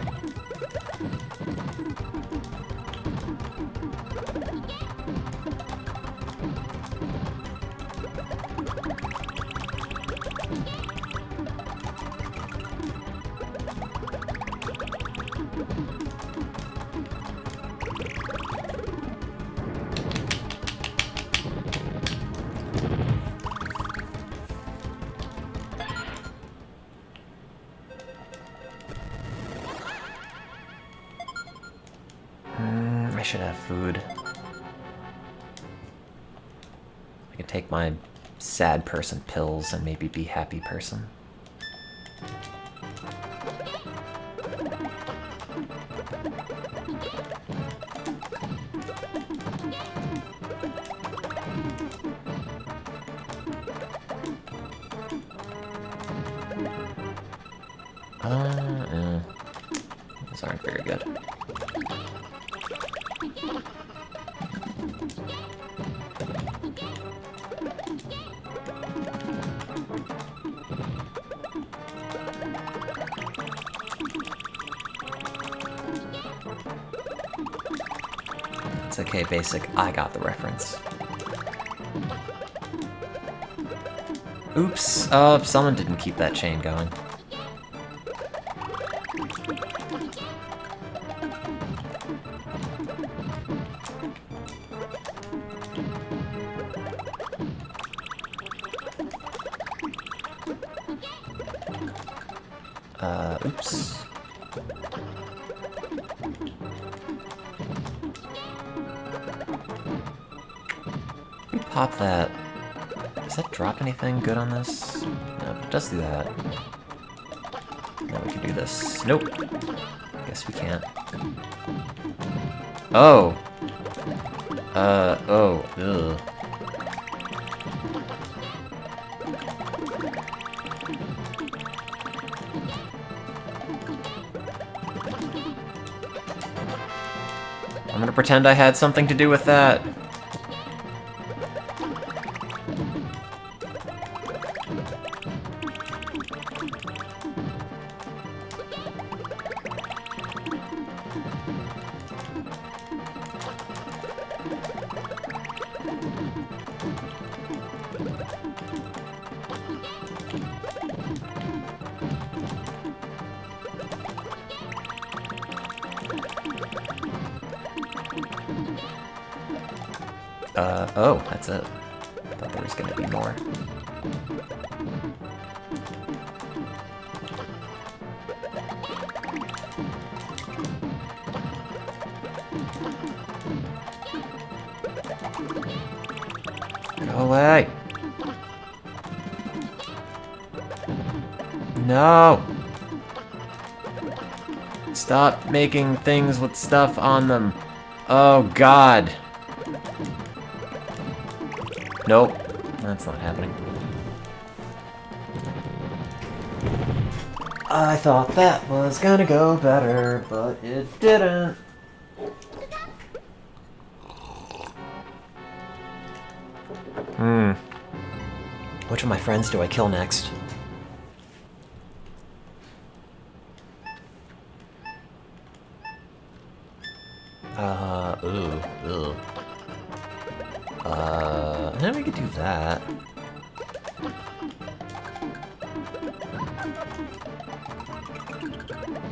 I should have food. I could take my sad person pills and maybe be happy person. Those aren't very good. It's okay, Basic. I got the reference. Oops. Someone didn't keep that chain going. Oops. We pop that. Does that drop anything good on this? No, but it does do that. Now we can do this. Nope. Guess we can't. Oh! Oh, ugh. I'm gonna pretend I had something to do with that. Oh, that's it. I thought there was gonna be more. Go away! No! Stop making things with stuff on them. Oh, God. Nope, that's not happening. I thought that was gonna go better, but it didn't. Which of my friends do I kill next? Ooh. Then we could do that.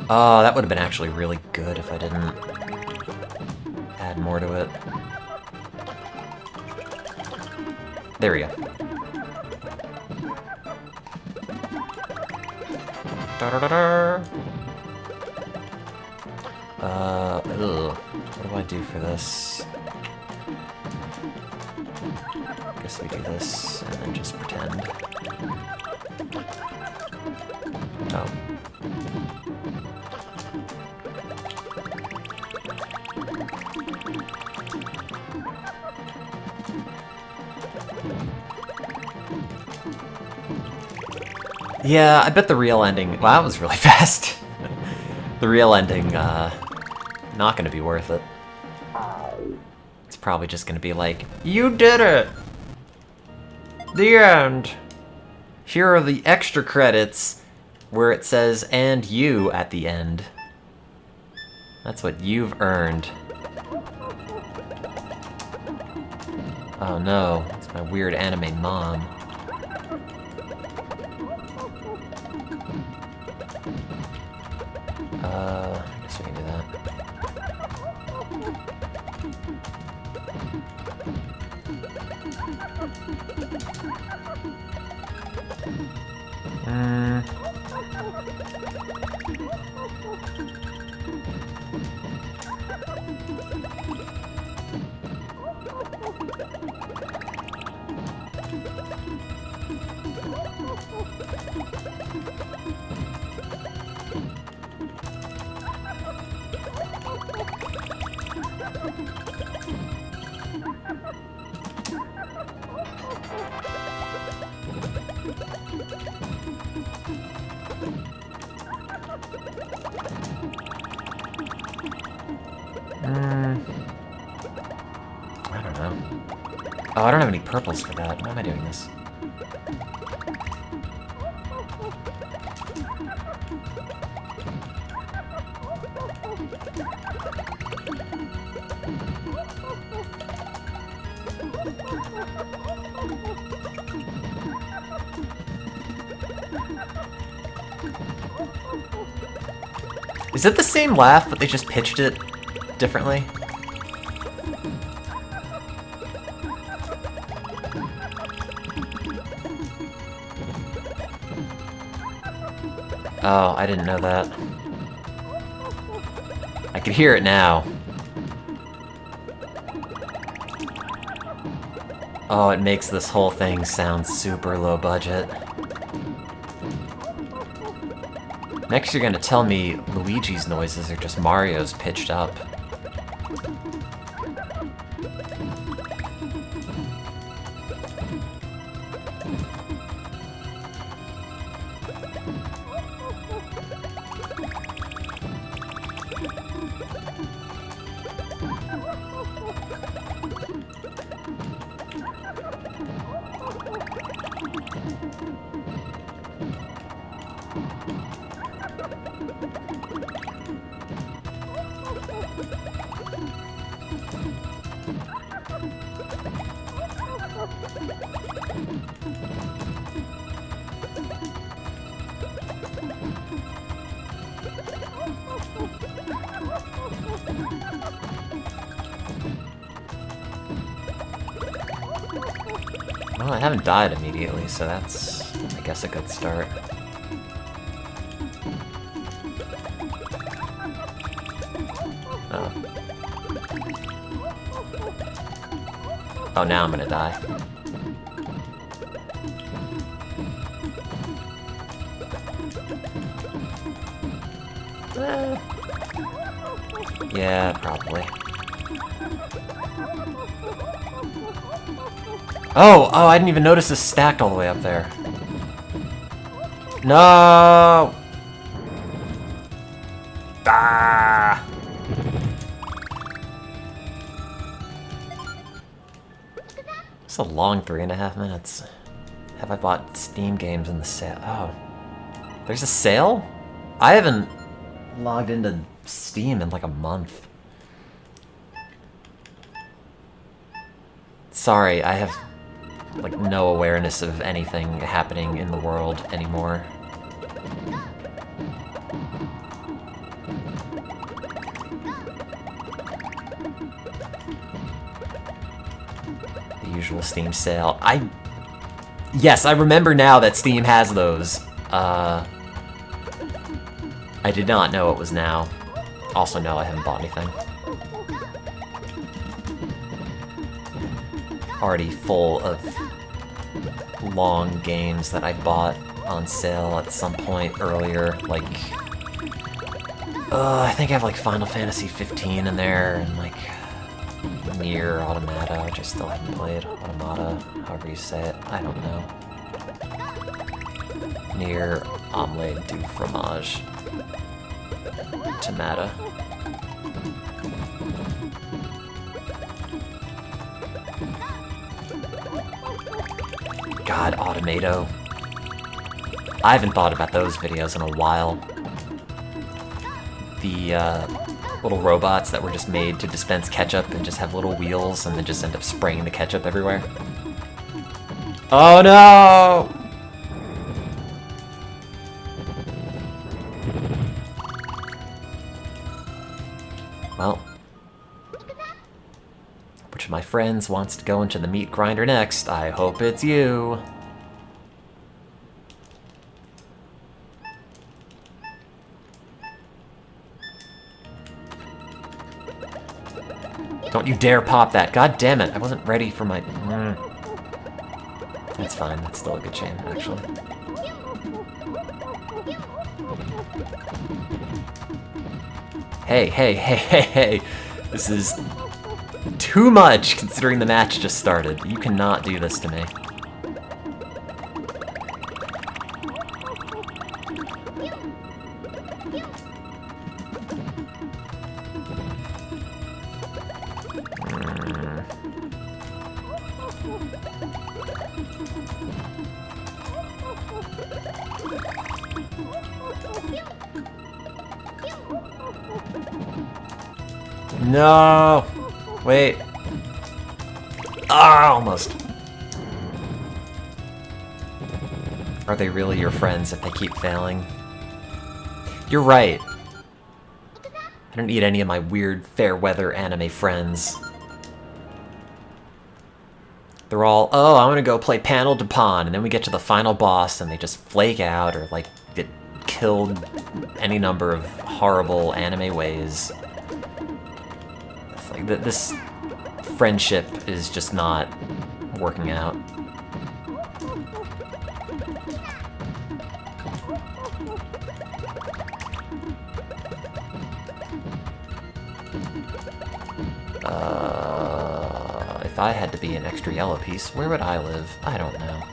Oh, that would have been actually really good if I didn't add more to it. There we go. Da-da-da-da. What do I do for this? Guess we do this, and then just pretend. Oh. Yeah, I bet the real ending... Wow, that was really fast. The real ending, not gonna be worth it. It's probably just gonna be like, you did it! The end! Here are the extra credits where it says, and you at the end. That's what you've earned. Oh no, it's my weird anime mom. I guess we can do that. I don't know. Oh, I don't have any purples for that. Why am I doing this? Is it the same laugh, but they just pitched it differently? Oh, I didn't know that. I can hear it now. Oh, it makes this whole thing sound super low budget. Next you're gonna tell me Luigi's noises are just Mario's pitched up. Well, I haven't died immediately, so that's, I guess, a good start. Oh. Oh, now I'm gonna die. Yeah, probably. Oh, I didn't even notice this stacked all the way up there. No! Ah! It's a long 3.5 minutes. Have I bought Steam games in the sale? Oh. There's a sale? I haven't logged into Steam in like a month. Sorry, I have like no awareness of anything happening in the world anymore. The usual Steam sale. Yes, I remember now that Steam has those. I did not know it was now. Also, no, I haven't bought anything. Already full of long games that I bought on sale at some point earlier, like... I think I have like Final Fantasy 15 in there, and like Nier Automata, which I still haven't played. Automata, however you say it, I don't know. Nier Omelette du Fromage. Tomata. God, Automato. I haven't thought about those videos in a while. The little robots that were just made to dispense ketchup and just have little wheels and then just end up spraying the ketchup everywhere. Oh no! Well, which of my friends wants to go into the meat grinder next? I hope it's you. Don't you dare pop that. God damn it. I wasn't ready for my... That's fine. That's still a good chain, actually. Hey, hey, hey, hey, hey. This is too much considering the match just started. You cannot do this to me. No! Wait. Ah, almost. Are they really your friends if they keep failing? You're right. I don't need any of my weird fair weather anime friends. They're all, oh, I'm gonna go play Panel de Pon, and then we get to the final boss and they just flake out or like get killed any number of horrible anime ways. It's like this friendship is just not working out. If I had to be an extra yellow piece, where would I live? I don't know.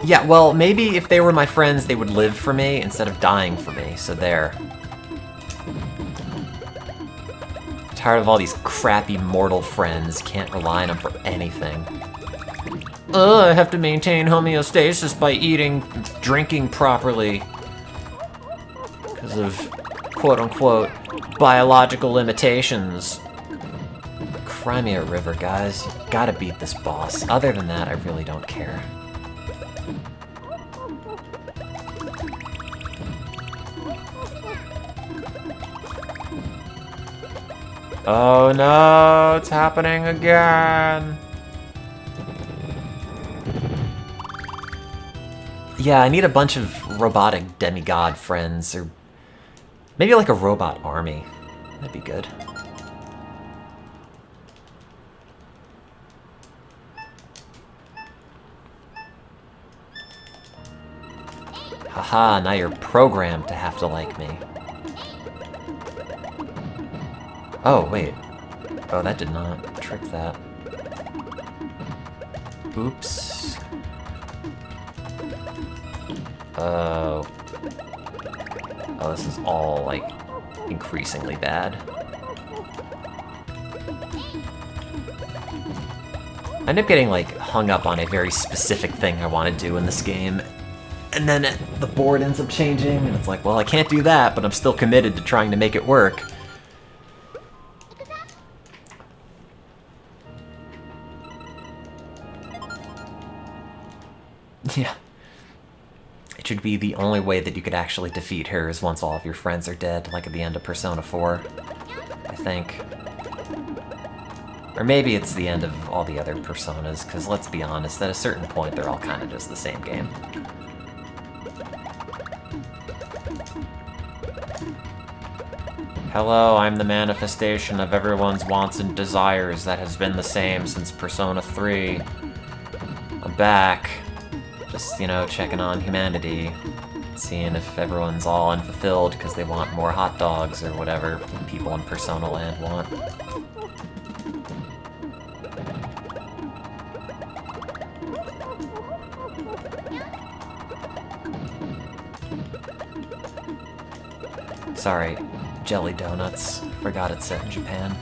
Yeah, well, maybe if they were my friends, they would live for me instead of dying for me, so there. Tired of all these crappy mortal friends, can't rely on them for anything. I have to maintain homeostasis by drinking properly. Because of, quote-unquote, biological limitations. Crimea River, guys. You gotta beat this boss. Other than that, I really don't care. Oh no, it's happening again. Yeah, I need a bunch of robotic demigod friends, or maybe like a robot army. That'd be good. Haha, now you're programmed to have to like me. Oh, wait. Oh, that did not trick that. Oops. Oh. Oh, this is all, like, increasingly bad. I end up getting, like, hung up on a very specific thing I want to do in this game, and then the board ends up changing, and it's like, well, I can't do that, but I'm still committed to trying to make it work. Yeah. It should be the only way that you could actually defeat her is once all of your friends are dead, like at the end of Persona 4, I think. Or maybe it's the end of all the other Personas, because let's be honest, at a certain point they're all kind of just the same game. Hello, I'm the manifestation of everyone's wants and desires that has been the same since Persona 3. I'm back. Just, you know, checking on humanity. Seeing if everyone's all unfulfilled because they want more hot dogs or whatever people in Persona Land want. Sorry, jelly donuts. Forgot it's set in Japan.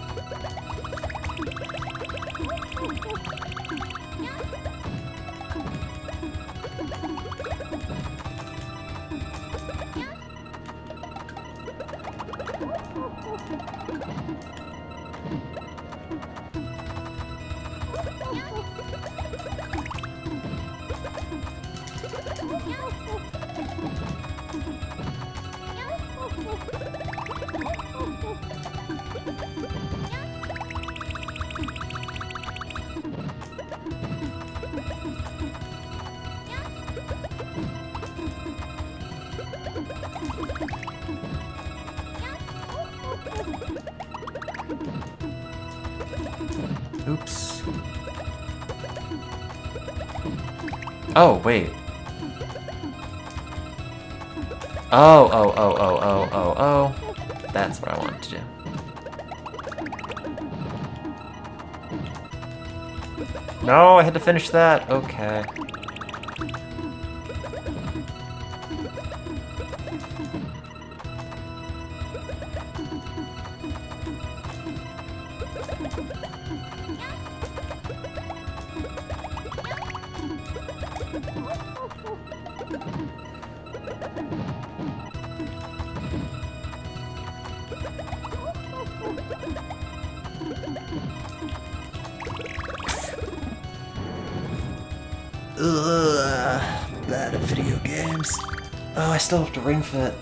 Oops. Oh, wait. Oh. That's what I wanted to do. No, I had to finish that. Okay. Ugh, bad at video games. Oh, I still have to Ring Fit.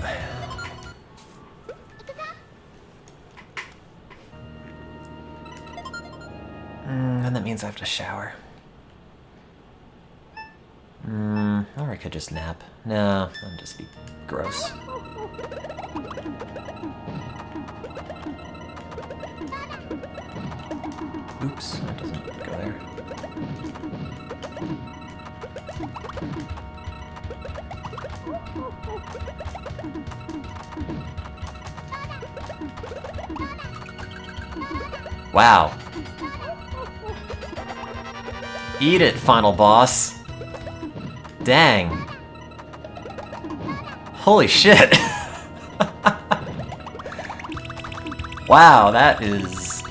And that means I have to shower. Or I could just nap. No, that'd just be gross. Oops, that doesn't go there. Wow. Eat it, final boss. Dang. Holy shit. Wow, that is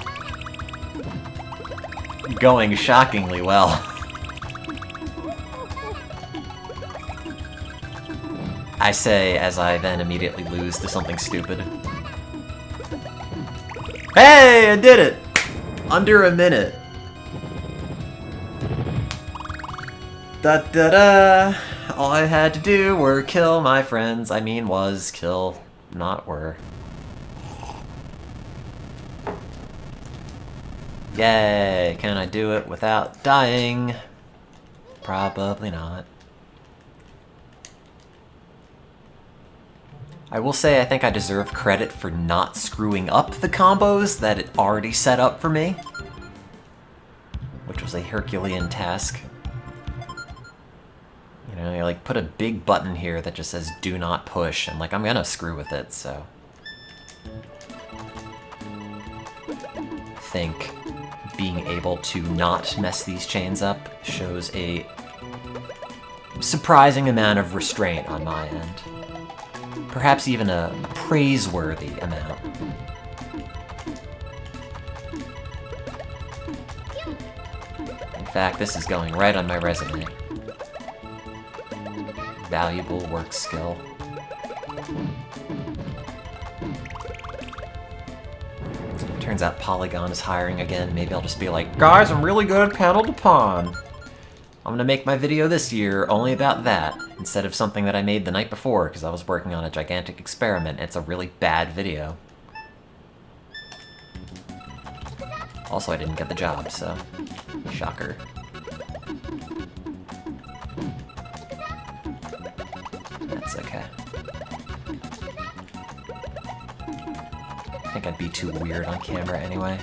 going shockingly well. I say as I then immediately lose to something stupid. Hey, I did it! Under a minute. Da-da-da! All I had to do were kill my friends. I mean, was kill, not were. Yay! Can I do it without dying? Probably not. I will say I think I deserve credit for not screwing up the combos that it already set up for me, which was a Herculean task. You know, you like put a big button here that just says do not push, and like I'm gonna screw with it, so. I think being able to not mess these chains up shows a surprising amount of restraint on my end. Perhaps even a praiseworthy amount. In fact, this is going right on my resume. Valuable work skill. Turns out Polygon is hiring again. Maybe I'll just be like, guys, I'm really good at Panel to Pawn. I'm gonna make my video this year only about that, instead of something that I made the night before, because I was working on a gigantic experiment. It's a really bad video. Also, I didn't get the job, so... shocker. That's okay. I think I'd be too weird on camera anyway.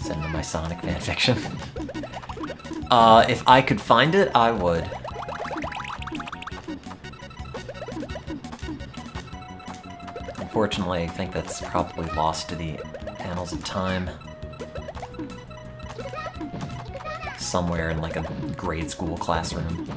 Send them my Sonic fanfiction. If I could find it, I would. Unfortunately, I think that's probably lost to the annals of time. Somewhere in like a grade school classroom.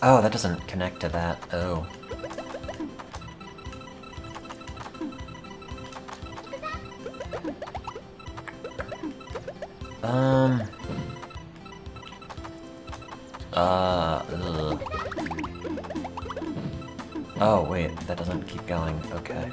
Oh, that doesn't connect to that. Oh. Ugh. Oh, wait, that doesn't keep going. Okay.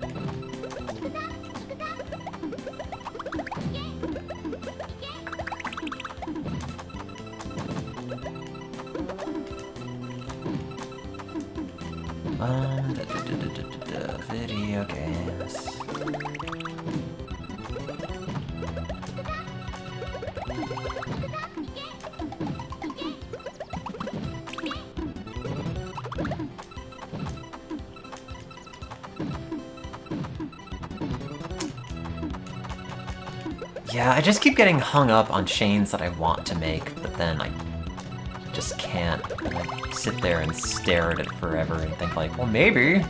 Video games. Yeah, I just keep getting hung up on chains that I want to make, but then I just can't. And I sit there and stare at it forever and think like, well, maybe.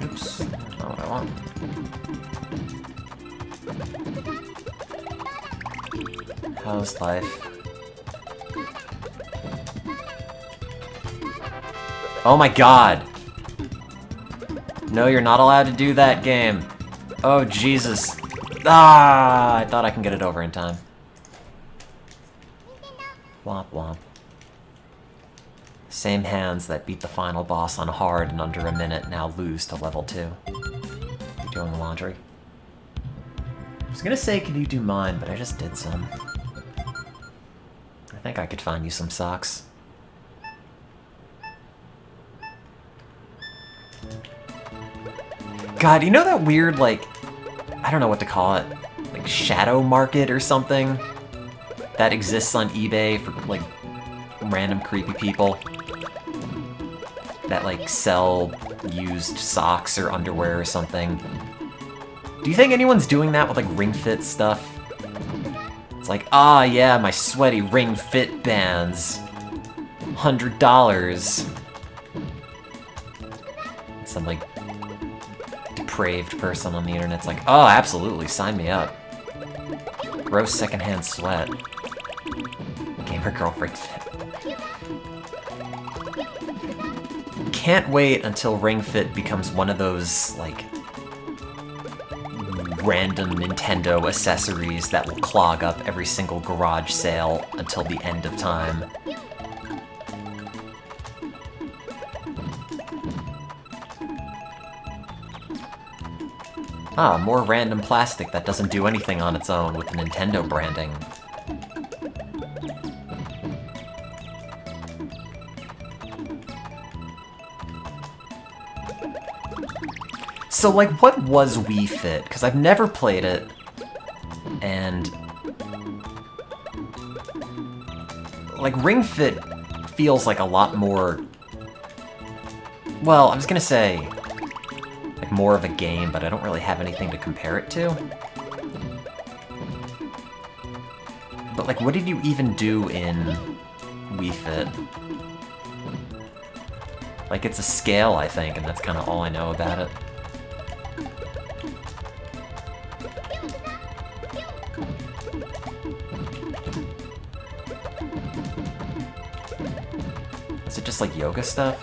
Oops, not what I want. How's life? Oh my god! No, you're not allowed to do that, game. Oh, Jesus. Ah! I thought I can get it over in time. Womp womp. Same hands that beat the final boss on hard in under a minute now lose to level 2. You doing laundry? I was gonna say, can you do mine, but I just did some. I think I could find you some socks. God, you know that weird, like, I don't know what to call it, like shadow market or something that exists on eBay for, like, random creepy people that, like, sell used socks or underwear or something? Do you think anyone's doing that with, like, Ring Fit stuff? It's like, ah, yeah, my sweaty Ring Fit bands. $100. And some, like, depraved person on the internet's like, oh, absolutely, sign me up. Gross secondhand sweat. Gamer girl Ring Fit. Can't wait until Ring Fit becomes one of those, like, random Nintendo accessories that will clog up every single garage sale until the end of time. Ah, more random plastic that doesn't do anything on its own with the Nintendo branding. So, like, what was Wii Fit? Because I've never played it, and... like, Ring Fit feels like a lot more... well, I was gonna say... like, more of a game, but I don't really have anything to compare it to. But, like, what did you even do in Wii Fit? Like, it's a scale, I think, and that's kind of all I know about it. Is it just like yoga stuff?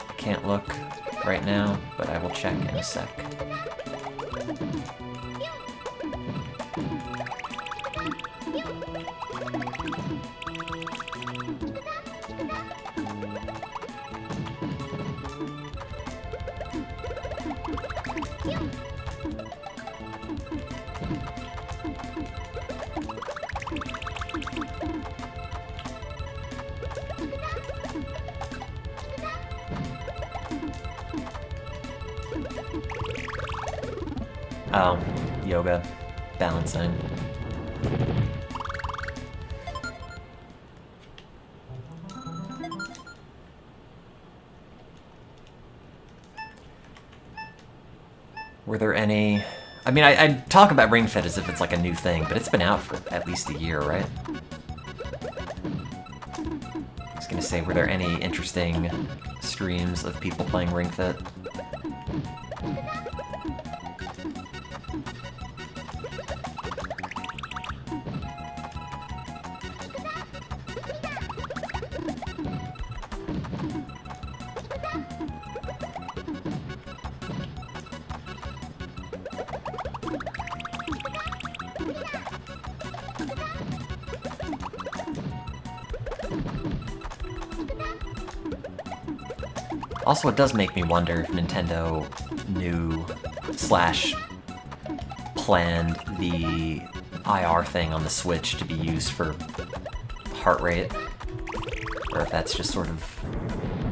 I can't look right now, but I will check in a sec. Oh, yoga, balancing. Were there any... I mean, I talk about Ring Fit as if it's like a new thing, but it's been out for at least a year, right? I was gonna say, were there any interesting streams of people playing Ring Fit? Also, it does make me wonder if Nintendo knew / planned the IR thing on the Switch to be used for heart rate, or if that's just sort of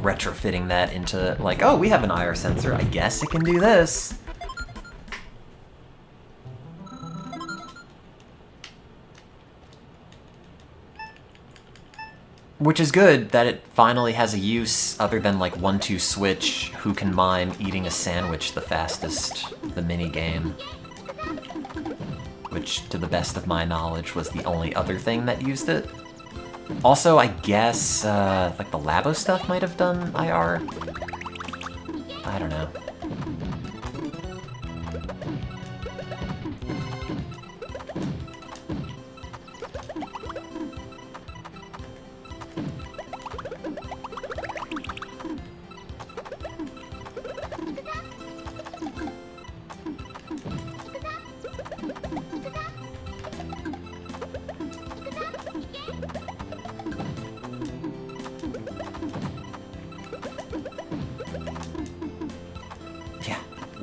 retrofitting that into, like, oh, we have an IR sensor, I guess it can do this. Which is good that it finally has a use other than like 1-2 Switch, who can mime eating a sandwich the fastest, the mini game. Which, to the best of my knowledge, was the only other thing that used it. Also, I guess, like the Labo stuff might have done IR? I don't know.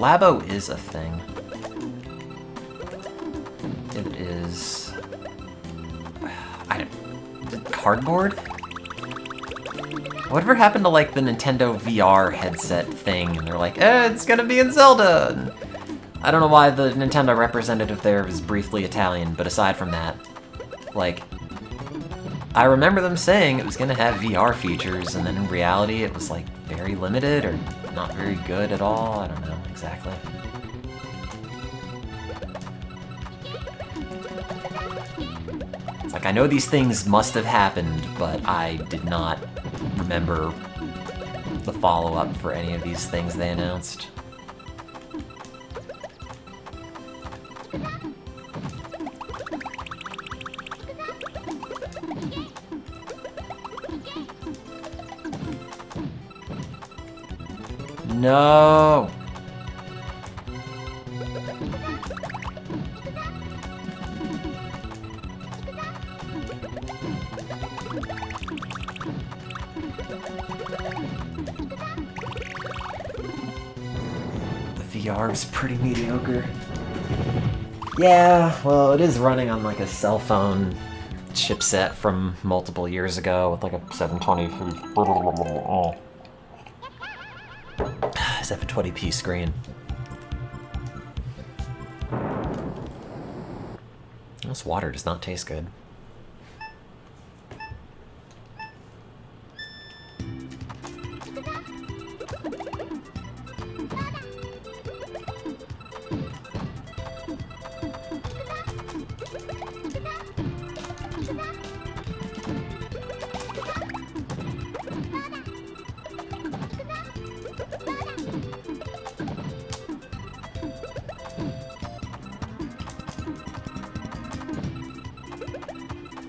Labo is a thing. It is... I don't... cardboard? Whatever happened to, like, the Nintendo VR headset thing, and they're like, it's gonna be in Zelda! And I don't know why the Nintendo representative there was briefly Italian, but aside from that, like, I remember them saying it was gonna have VR features, and then in reality it was, like, very limited, or not very good at all. I don't know exactly. It's like, I know these things must have happened, but I did not remember the follow-up for any of these things they announced. No! VR is pretty mediocre. Yeah, well, it is running on like a cell phone chipset from multiple years ago with like a 720p screen. This water does not taste good.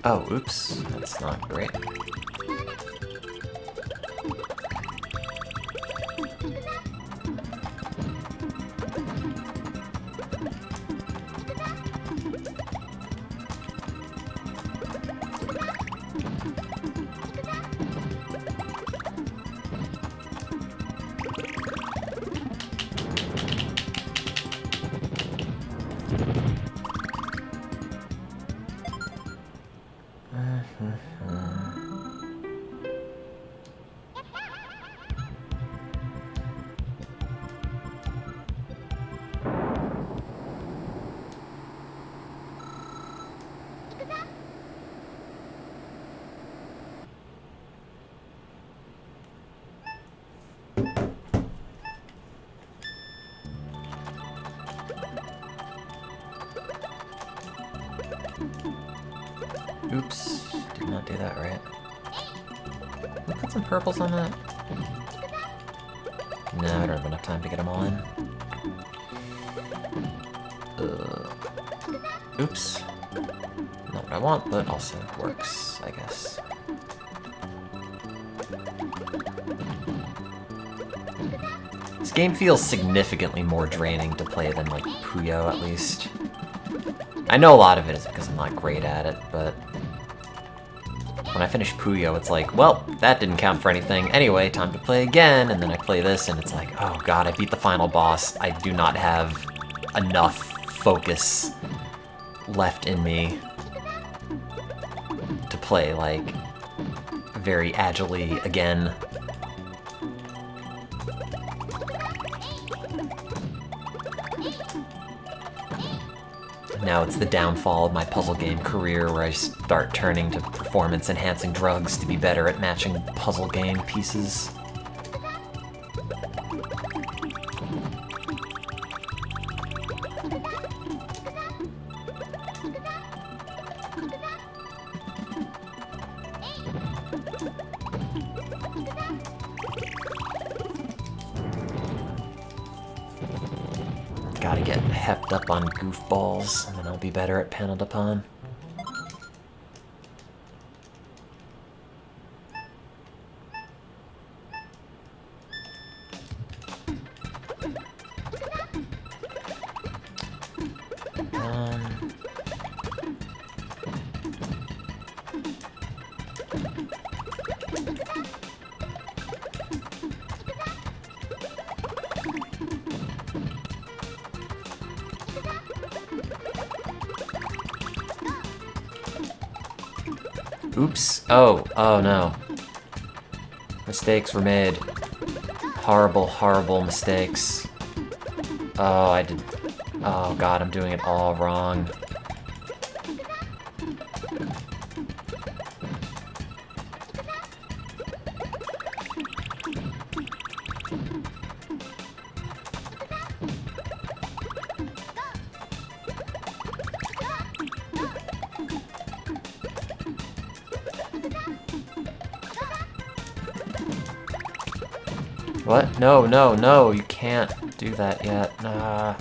Oh, oops, that's not great. Oops, did not do that right. Can we put some purples on that? No, I don't have enough time to get them all in. Oops. Not what I want, but also works, I guess. This game feels significantly more draining to play than, like, Puyo, at least. I know a lot of it is because I'm not great at it, but when I finish Puyo, it's like, well, that didn't count for anything. Anyway, time to play again, and then I play this, and it's like, oh god, I beat the final boss. I do not have enough focus left in me to play, like, very agilely again. Now it's the downfall of my puzzle game career where I start turning to performance-enhancing drugs to be better at matching puzzle game pieces. Gotta get hepped up on goofballs, and then I'll be better at Panel de Pon. Oops. Oh no. Mistakes were made. Horrible, horrible mistakes. Oh god, I'm doing it all wrong. What? No, no, no, you can't do that yet. Nah.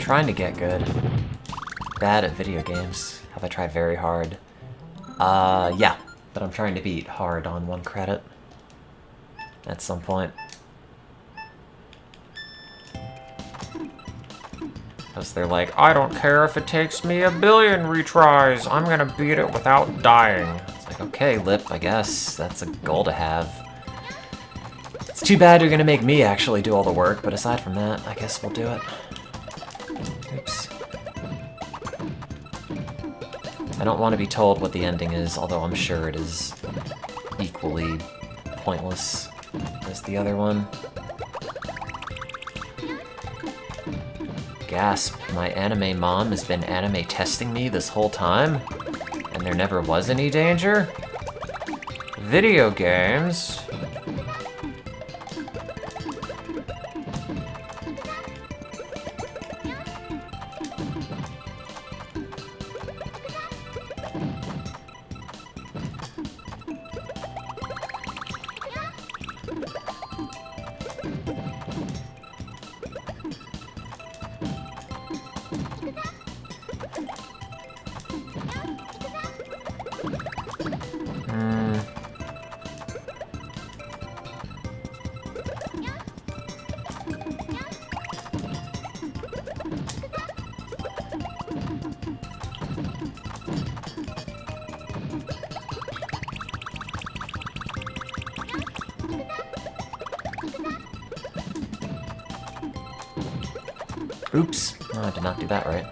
trying to get good. Bad at video games. Have I tried very hard? Yeah. But I'm trying to beat hard on 1 credit. At some point. Because they're like, I don't care if it takes me 1 billion retries. I'm gonna beat it without dying. It's like, okay, Lip, I guess. That's a goal to have. It's too bad you're gonna make me actually do all the work, but aside from that, I guess we'll do it. Oops. I don't want to be told what the ending is, although I'm sure it is equally pointless as the other one. Gasp, my anime mom has been anime testing me this whole time? And there never was any danger? Video games? Oops. Oh, I did not do that right.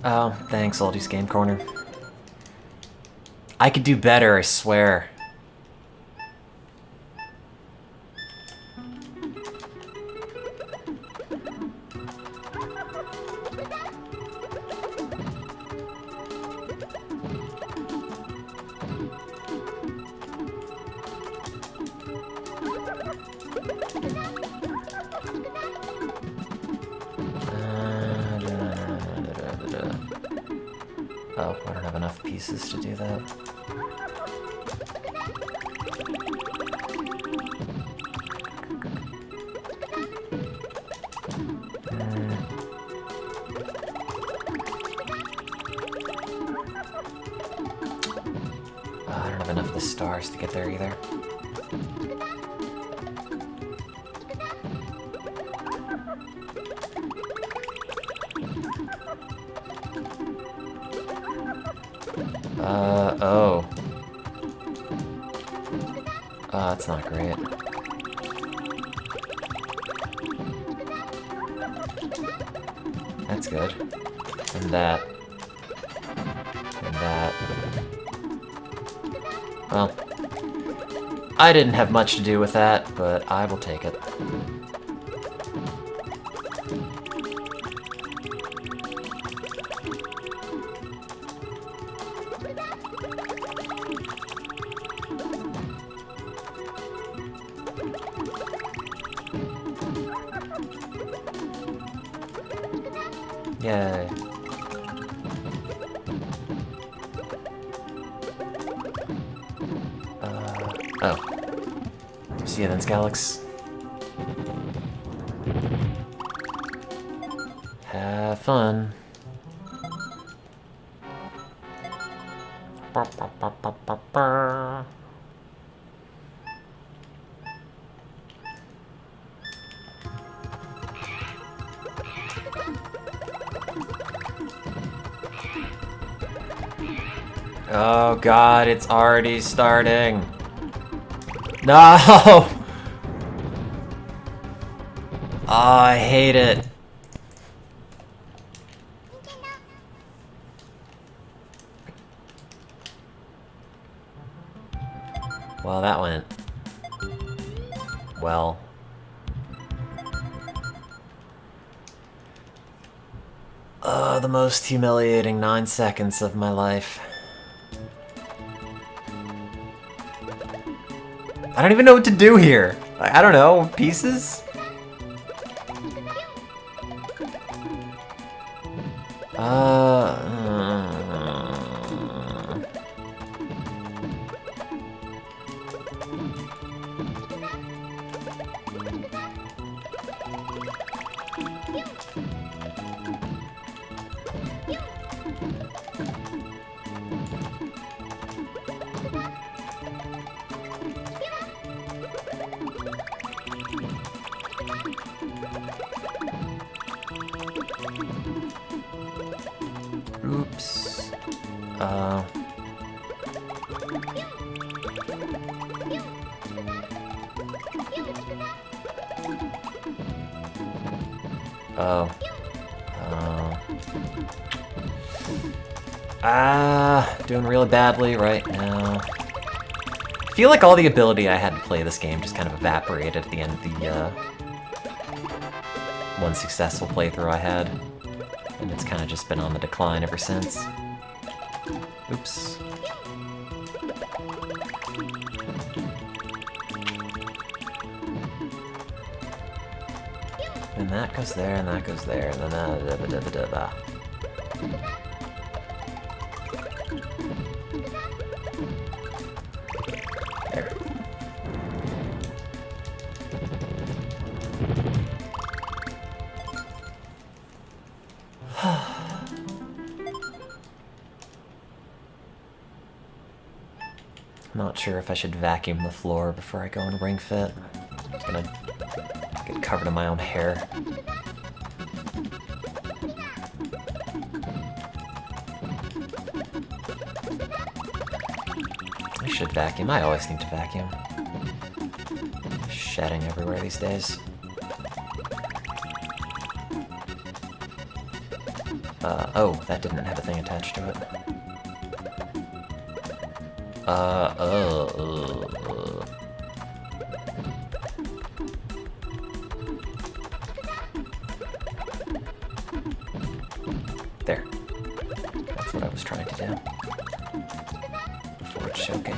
Oh, thanks, Aldi's Game Corner. I could do better, I swear. Oh, I don't have enough pieces to do that. Oh, I don't have enough of the stars to get there either. Oh. Oh, that's not great. That's good. And that. And that. Well, I didn't have much to do with that, but I will take it. Yay. Oh. See you then, Scalyx. Have fun. Oh god, it's already starting. No! Oh, I hate it. Well, that went... well. The most humiliating 9 seconds of my life. I don't even know what to do here. I don't know, pieces? Oops. Doing really badly right now. I feel like all the ability I had to play this game just kind of evaporated at the end of the, one successful playthrough I had. And it's kind of just been on the decline ever since. Oops. And that goes there, and that goes there, and then that... There. Not sure if I should vacuum the floor before I go and Ring Fit. I'm just gonna get covered in my own hair. I should vacuum. I always need to vacuum. Shedding everywhere these days. Oh, that didn't have a thing attached to it. There. That's what I was trying to do. Before choking.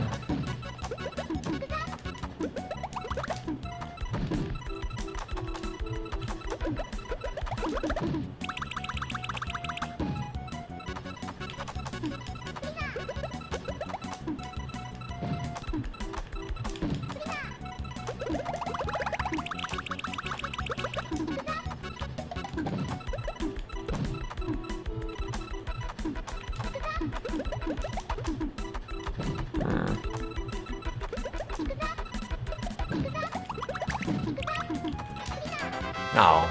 Oh.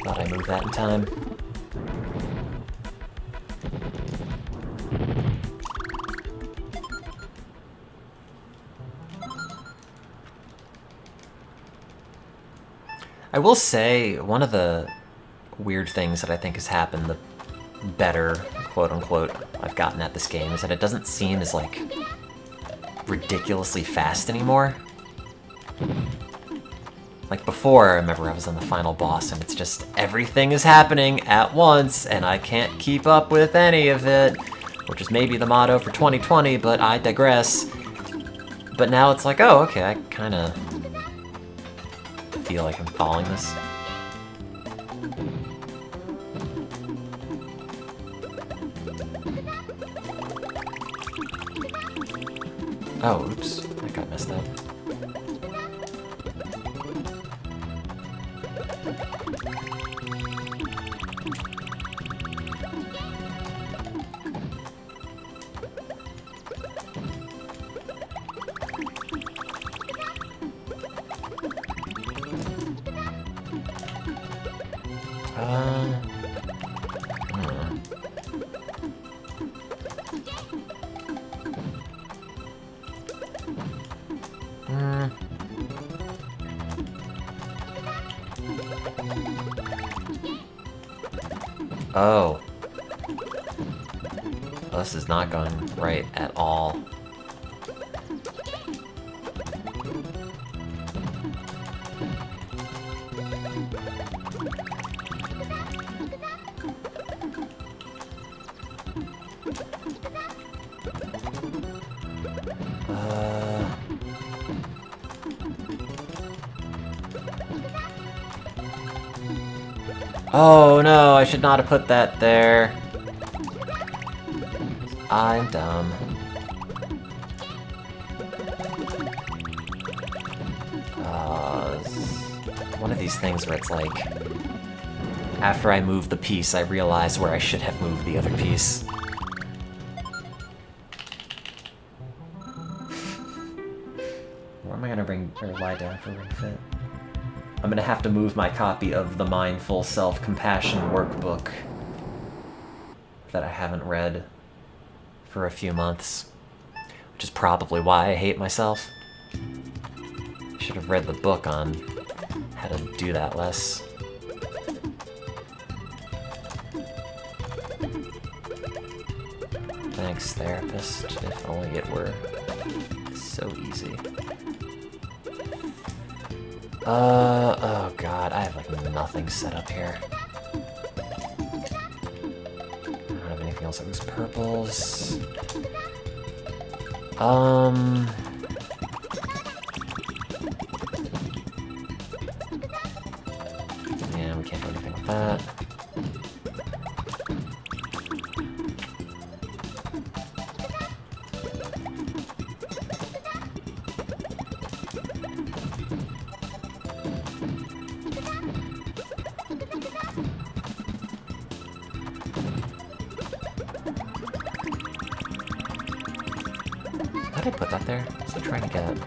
Thought I moved that in time. I will say, one of the weird things that I think has happened, the better, quote-unquote, I've gotten at this game, is that it doesn't seem as, like, ridiculously fast anymore. Like before, I remember I was on the final boss and it's just everything is happening at once and I can't keep up with any of it, which is maybe the motto for 2020, but I digress. But now it's like, oh, okay, I kind of feel like I'm following this. Oh, oops, that got messed up. Oh. Well, this is not going right at all. Oh no, I should not have put that there. I'm dumb. One of these things where it's like, after I move the piece, I realize where I should have moved the other piece. Where am I gonna bring or lie down for Ring Fit? I'm gonna have to move my copy of the Mindful Self-Compassion workbook that I haven't read for a few months, which is probably why I hate myself. I should have read the book on how to do that less. Thanks, therapist. If only it were so easy. Oh god, I have like nothing set up here. I don't have anything else that was purples. Yeah, we can't do anything with that. How did I put that there? What was I trying to get?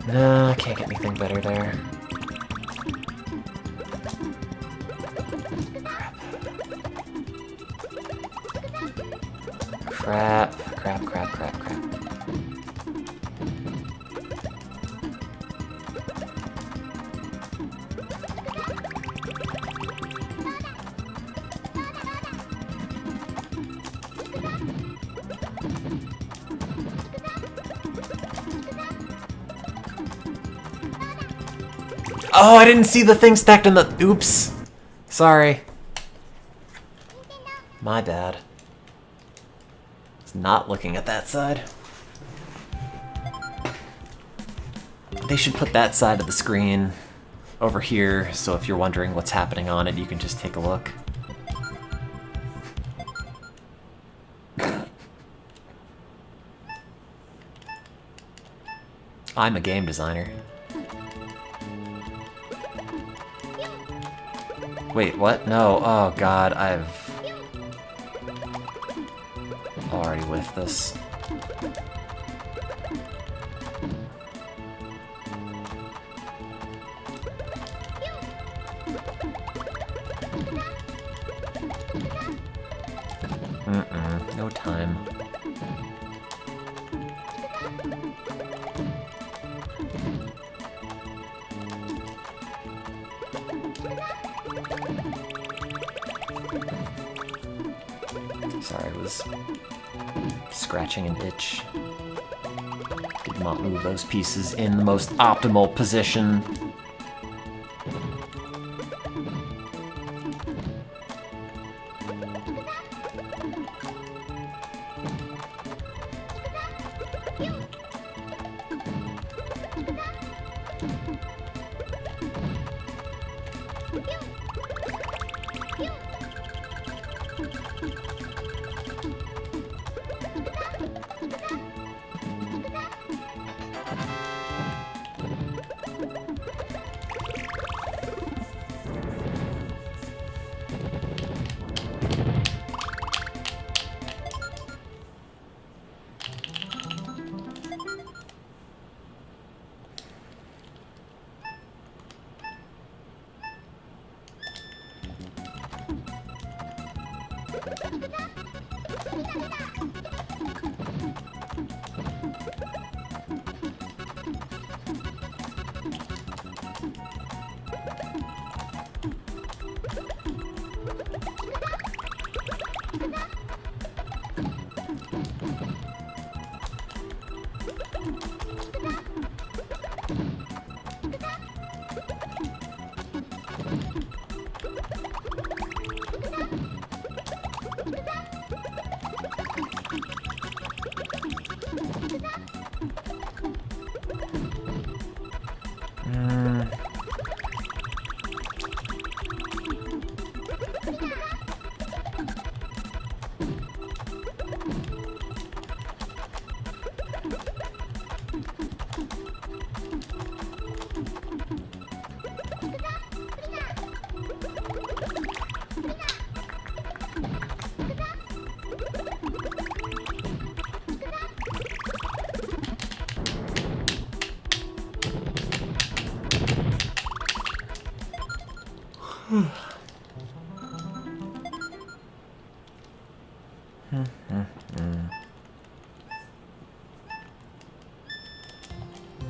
No, I can't get anything better there. Crap. Crap, crap, crap, crap. Oh, I didn't see the thing stacked in the... Oops. Sorry. My bad. I was not looking at that side. They should put that side of the screen over here, so if you're wondering what's happening on it, you can just take a look. I'm a game designer. Wait, what? No. Oh god, I've already whiffed this. No time. Sorry, I was scratching an itch. Did not move those pieces in the most optimal position.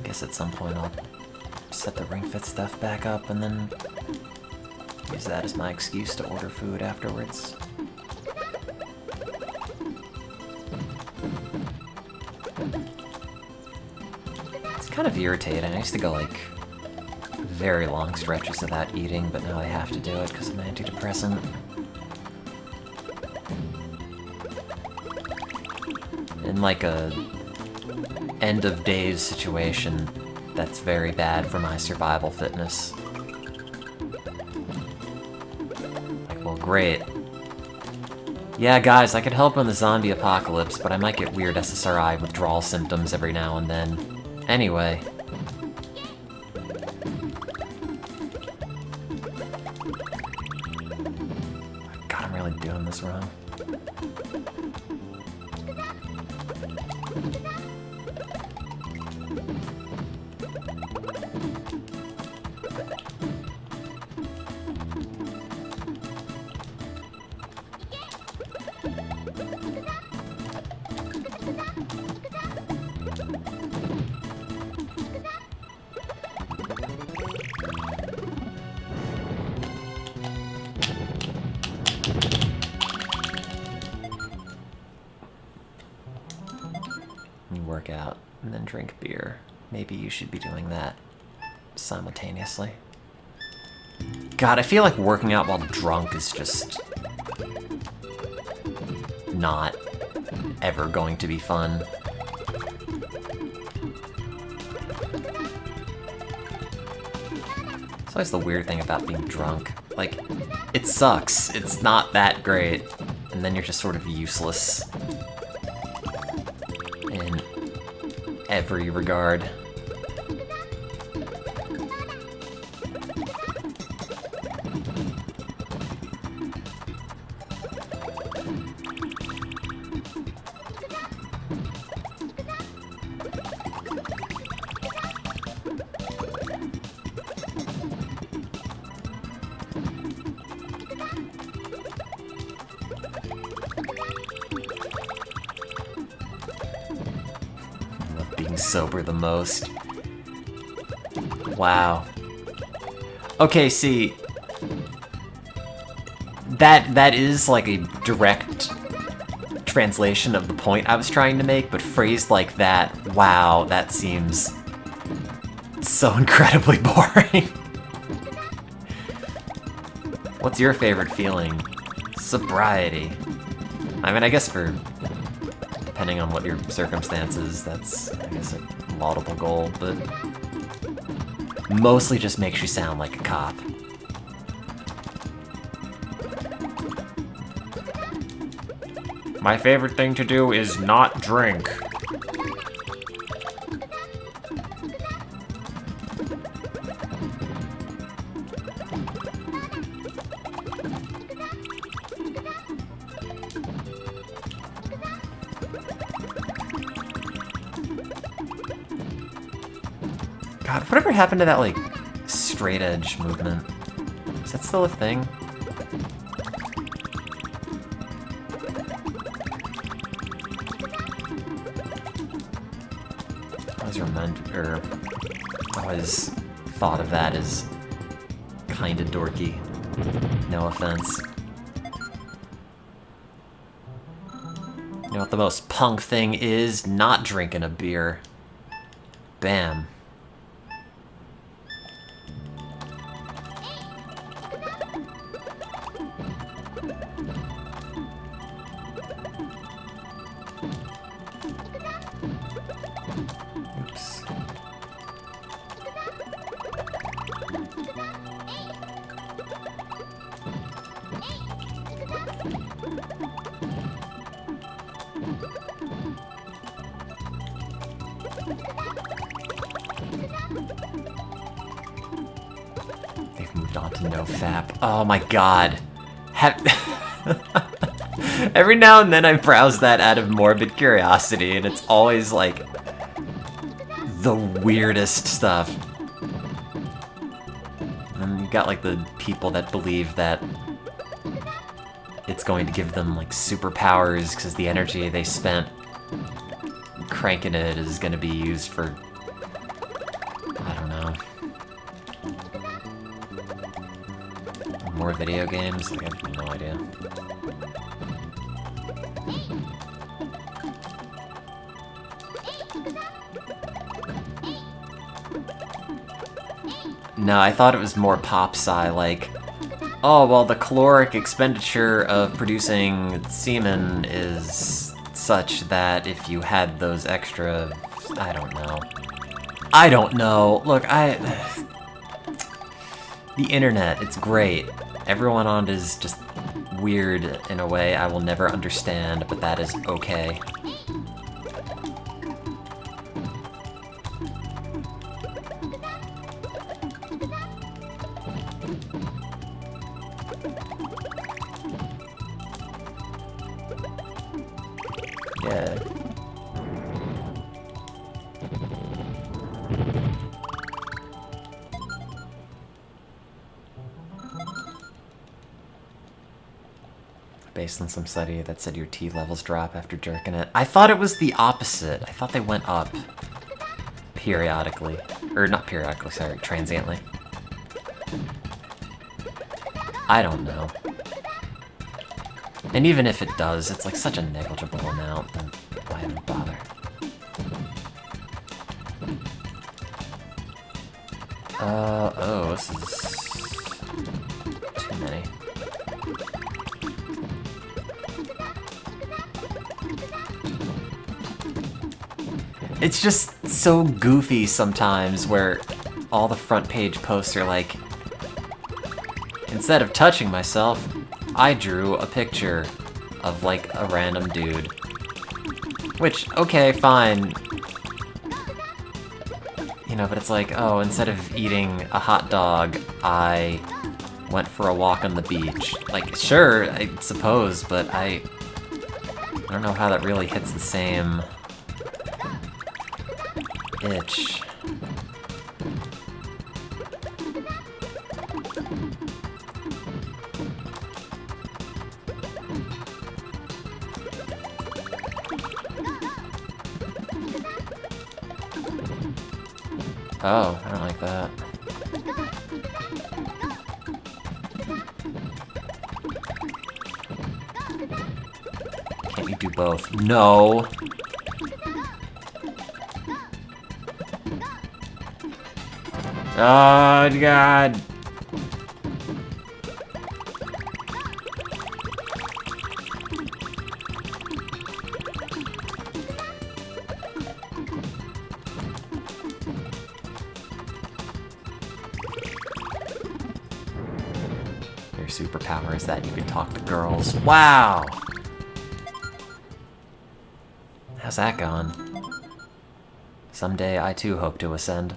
Guess at some point I'll set the Ring Fit stuff back up and then use that as my excuse to order food afterwards. It's kind of irritating. I used to go like very long stretches without eating, but now I have to do it because of an antidepressant. In like a end of days situation, that's very bad for my survival fitness. Like, well, great. Yeah, guys, I could help in the zombie apocalypse, but I might get weird SSRI withdrawal symptoms every now and then. Anyway. God, I'm really doing this wrong. Work out and then drink beer. Maybe you should be doing that simultaneously. God, I feel like working out while drunk is just not ever going to be fun. It's always the weird thing about being drunk. Like, it sucks. It's not that great. And then you're just sort of useless in every regard. Sober the most. Wow. Okay, see, that is like a direct translation of the point I was trying to make, but phrased like that, wow, that seems so incredibly boring. What's your favorite feeling? Sobriety. I mean, I guess for depending on what your circumstances, that's, I guess, a laudable goal, but mostly just makes you sound like a cop. My favorite thing to do is not drink. God, whatever happened to that, like, straight edge movement? Is that still a thing? I always thought of that as kinda dorky. No offense. You know what the most punk thing is? Not drinking a beer. Bam. Oops. They've moved on to no fap. Oh my god. Every now and then I browse that out of morbid curiosity, and it's always like the weirdest stuff. And you got like the people that believe that it's going to give them like superpowers because the energy they spent cranking it is going to be used for, I don't know, more video games? I have no idea. No, I thought it was more pop-sci, like, oh, well, the caloric expenditure of producing semen is such that if you had those extra... I don't know. I don't know. Look, the internet, it's great. Everyone on it is just weird in a way I will never understand, but that is okay. Yeah. Based on some study that said your T levels drop after jerking it. I thought it was the opposite. I thought they went up periodically. Or not periodically, sorry, transiently. I don't know. And even if it does, it's like such a negligible amount, then why even bother? Oh, this is too many. It's just so goofy sometimes where all the front page posts are like, instead of touching myself, I drew a picture of, like, a random dude. Which, okay, fine. You know, but it's like, oh, instead of eating a hot dog, I went for a walk on the beach. Like, sure, I suppose, but I don't know how that really hits the same itch. Oh, I don't like that. Can't you do both? No! Oh, God! Your superpower is that you can talk to girls. Wow! How's that going? Someday I too hope to ascend.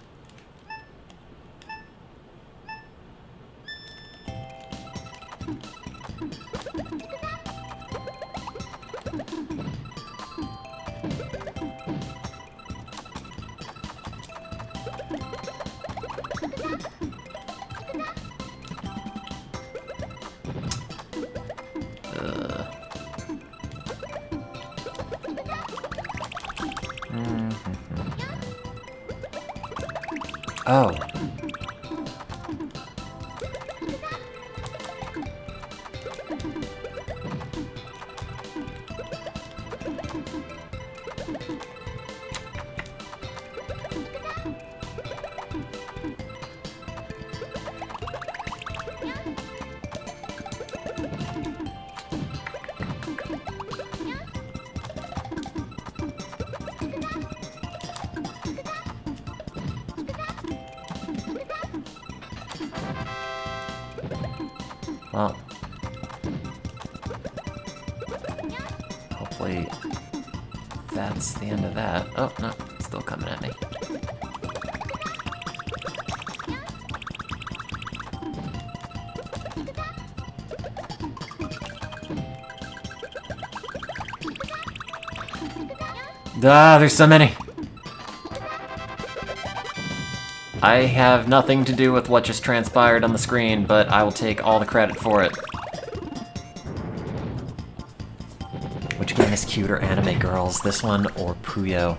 Oh. Well, hopefully that's the end of that. Oh, no, it's still coming at me. Ah, there's so many. I have nothing to do with what just transpired on the screen, but I will take all the credit for it. Which game is cuter, Anime Girls? This one or Puyo?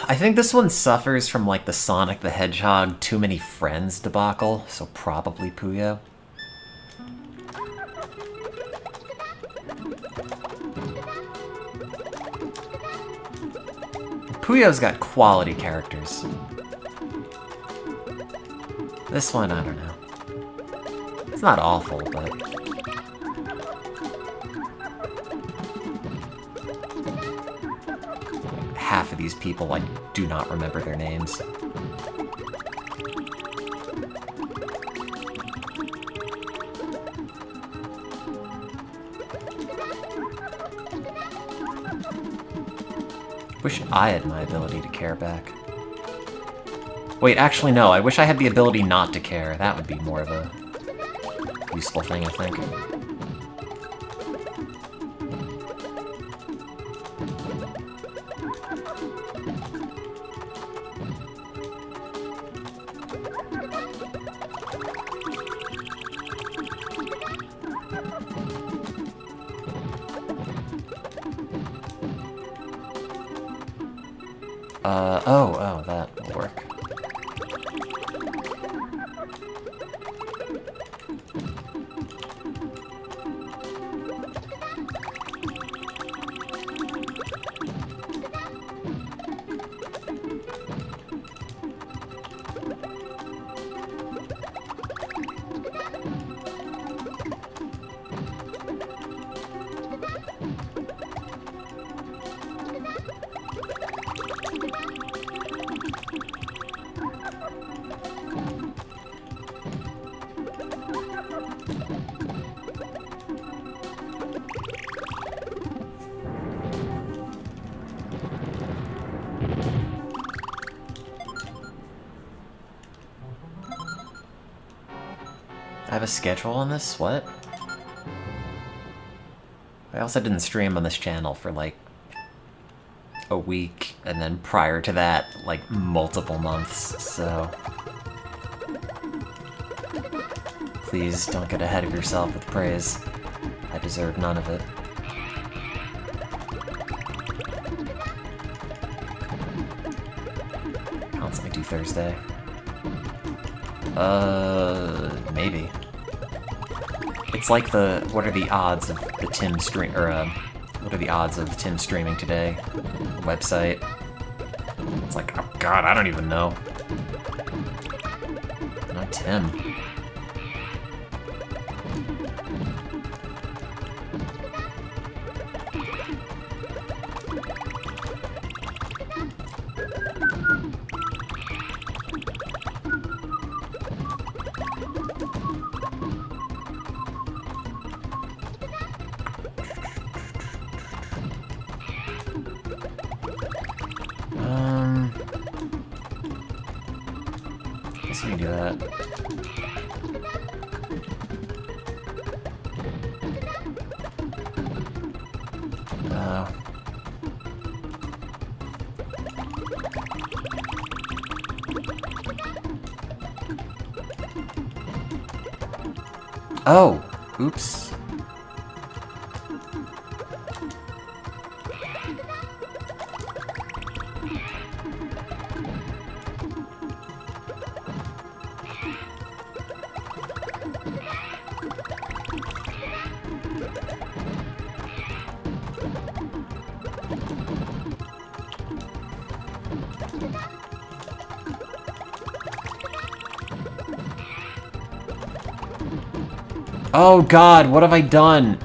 I think this one suffers from like the Sonic the Hedgehog Too Many Friends debacle, so probably Puyo. Puyo's got quality characters. This one, I don't know. It's not awful, but... half of these people, like, do not remember their names. Wish I had my ability to care back. Wait, actually no, I wish I had the ability not to care. That would be more of a useful thing, I think. Oh, that will work. I have a schedule on this? What? I also didn't stream on this channel for like a week, and then prior to that, like multiple months, so... please don't get ahead of yourself with praise. I deserve none of it. Constantly do Thursday. Maybe. It's like the, what are the odds of the Tim stream, or, what are the odds of Tim streaming today? Website. It's like, oh god, I don't even know. Not Tim. Guess we can do that. Oh! Oops. Oh god, what have I done?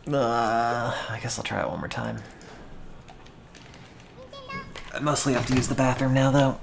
I guess I'll try it one more time. I mostly have to use the bathroom now, though.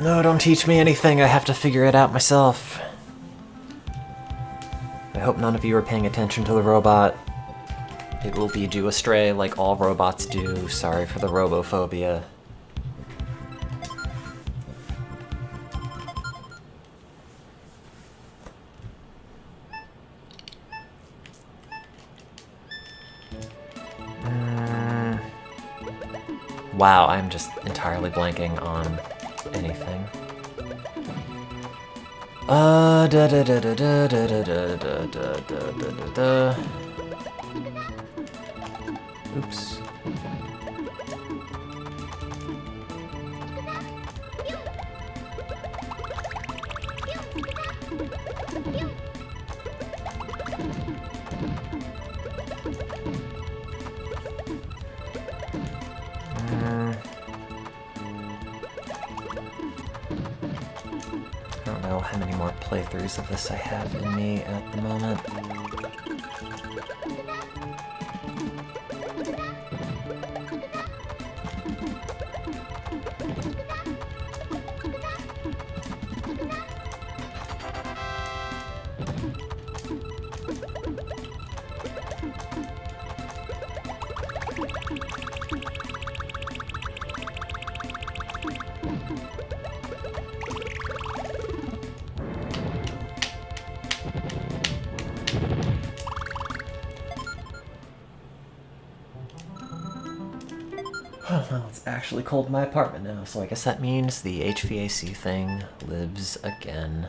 No, don't teach me anything. I have to figure it out myself. I hope none of you are paying attention to the robot. It will lead you astray like all robots do. Sorry for the robophobia. Wow, I'm just entirely blanking on anything. Da da da da da da da da da da da da. Oops. I don't know how many more playthroughs of this I have in me at the moment. Well, it's actually cold in my apartment now, so I guess that means the HVAC thing lives again.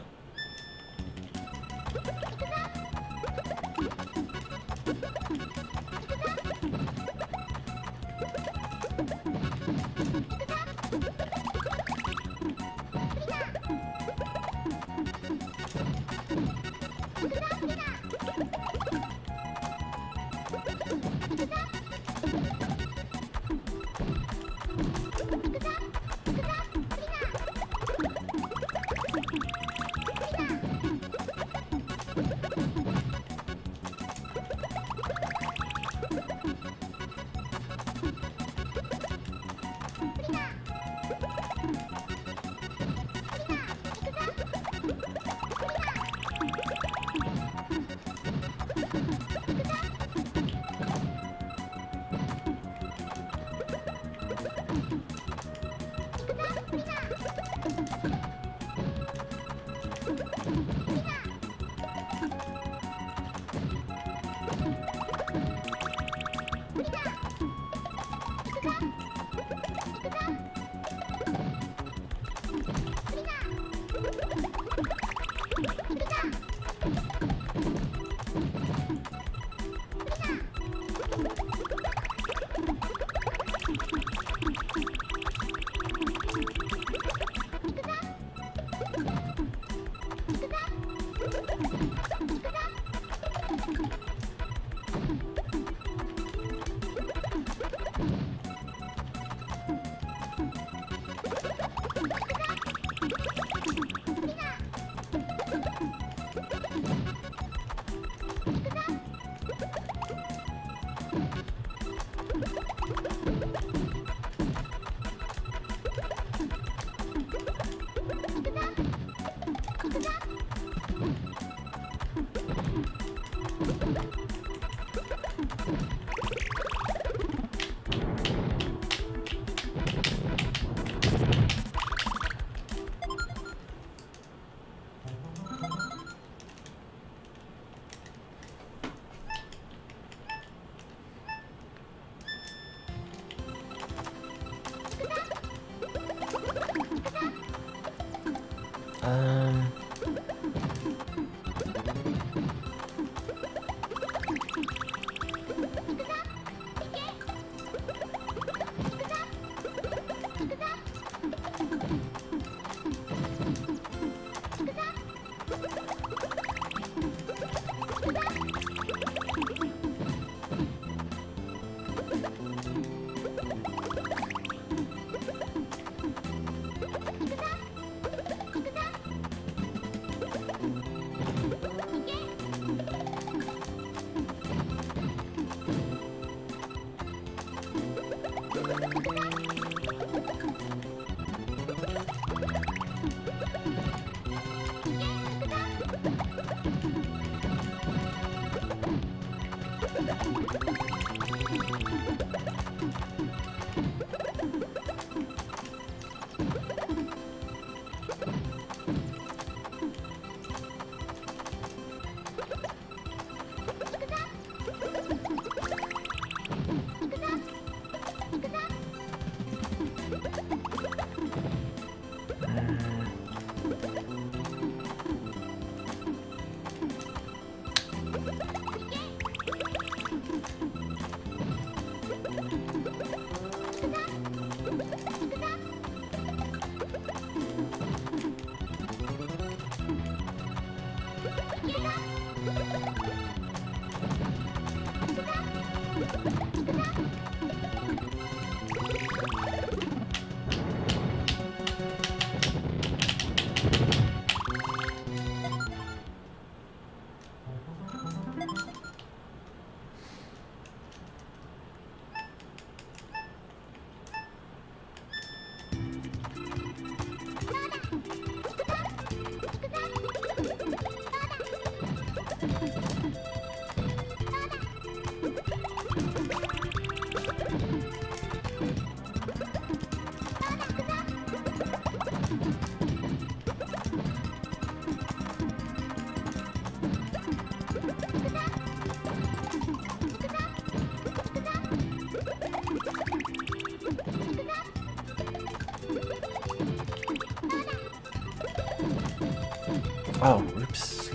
Oh, oops.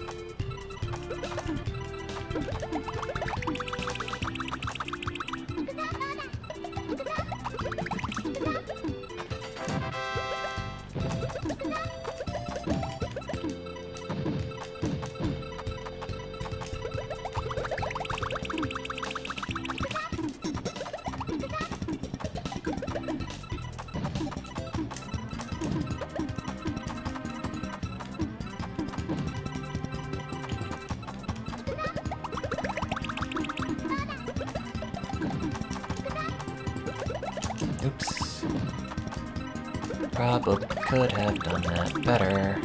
Oops. Probably could have done that better.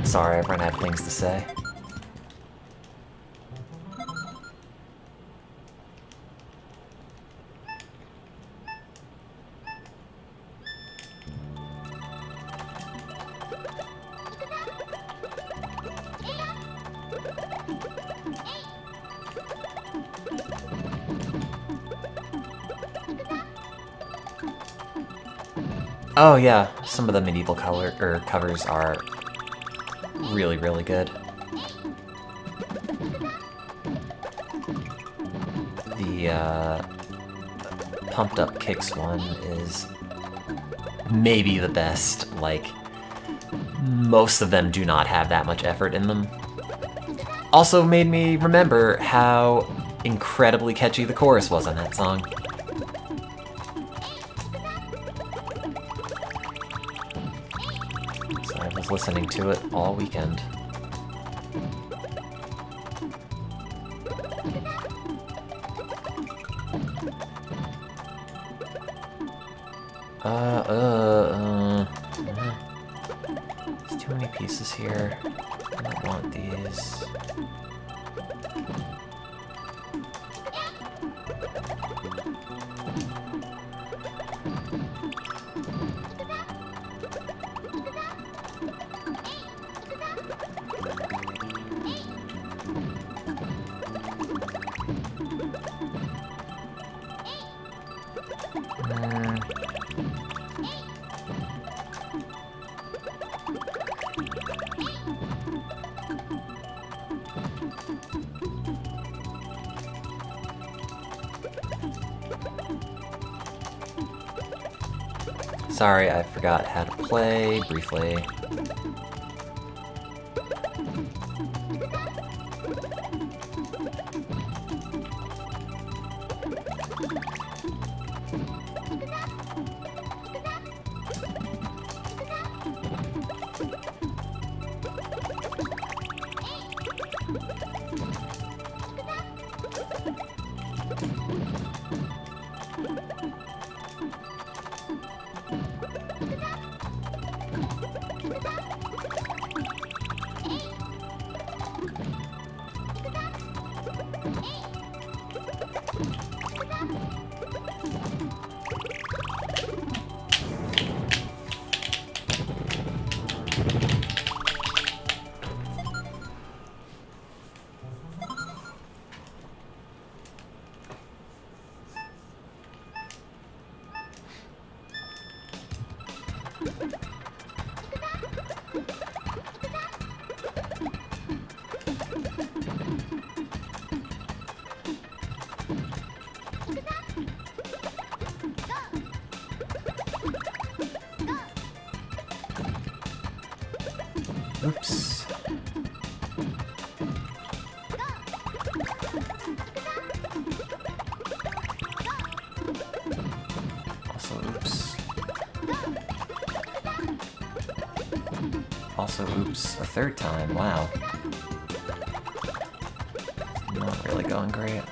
Sorry, I've run out of things to say. Oh yeah, some of the medieval covers are really, really good. The Pumped Up Kicks one is maybe the best. Like, most of them do not have that much effort in them. Also made me remember how incredibly catchy the chorus was on that song. So I was listening to it all weekend. There's too many pieces here. I don't want these. Sorry, I forgot how to play briefly. Oops. Also, oops. Also, oops. A third time, wow. Not really going great.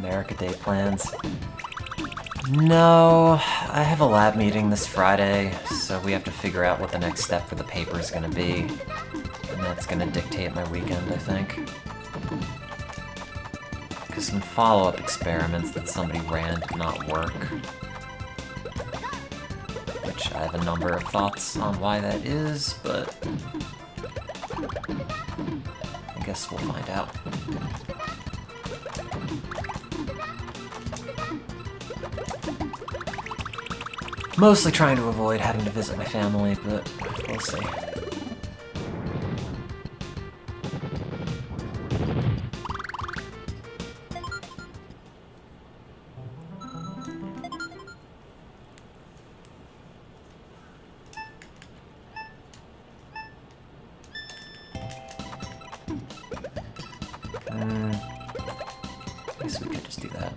America Day plans? No, I have a lab meeting this Friday, so we have to figure out what the next step for the paper is going to be. And that's going to dictate my weekend, I think. Because some follow-up experiments that somebody ran did not work. Which I have a number of thoughts on why that is, but I guess we'll find out. Mostly trying to avoid having to visit my family, but we'll see. I guess we could just do that.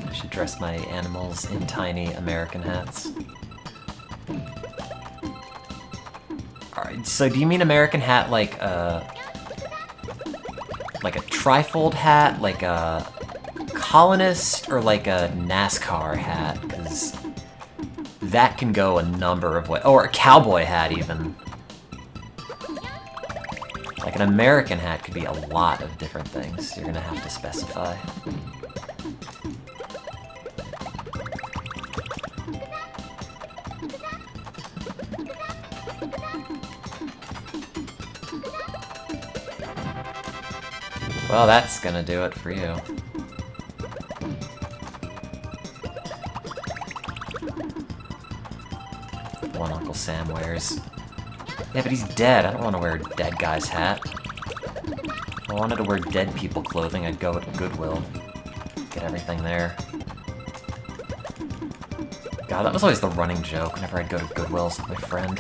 I should dress my animals in tiny American hats. Alright, so do you mean American hat like a trifold hat, like a colonist, or like a NASCAR hat? Because that can go a number of ways. Or a cowboy hat, even. Like an American hat could be a lot of different things. You're gonna have to specify. Well, that's gonna do it for you. One Uncle Sam wears. Yeah, but he's dead. I don't want to wear a dead guy's hat. If I wanted to wear dead people clothing, I'd go to Goodwill. Get everything there. God, that was always the running joke whenever I'd go to Goodwill's with my friend.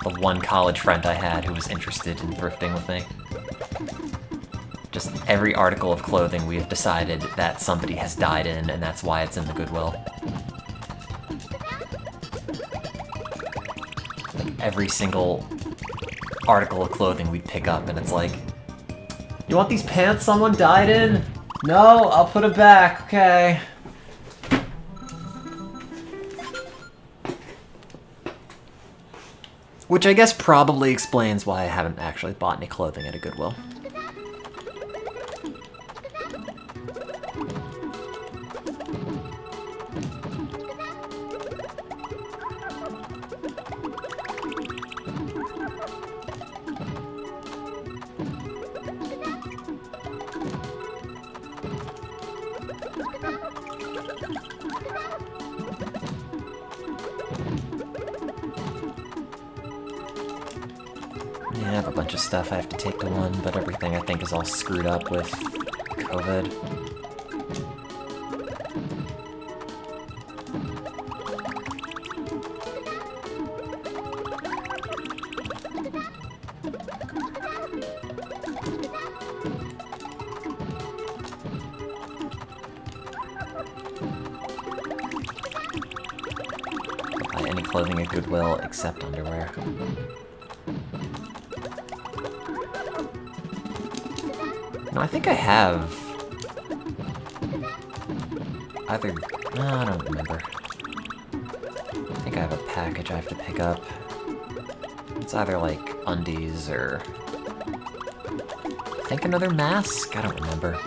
The one college friend I had who was interested in thrifting with me. Just every article of clothing we have decided that somebody has died in, and that's why it's in the Goodwill. Every single article of clothing we'd pick up, and it's like, you want these pants someone died in? No, I'll put it back, okay. Which I guess probably explains why I haven't actually bought any clothing at a Goodwill. Yeah, I have a bunch of stuff I have to take to one, but everything I think is all screwed up with COVID. Buy any clothing at Goodwill except underwear. No, I think I have either. No, I don't remember. I think I have a package I have to pick up. It's either like undies or I think another mask? I don't remember.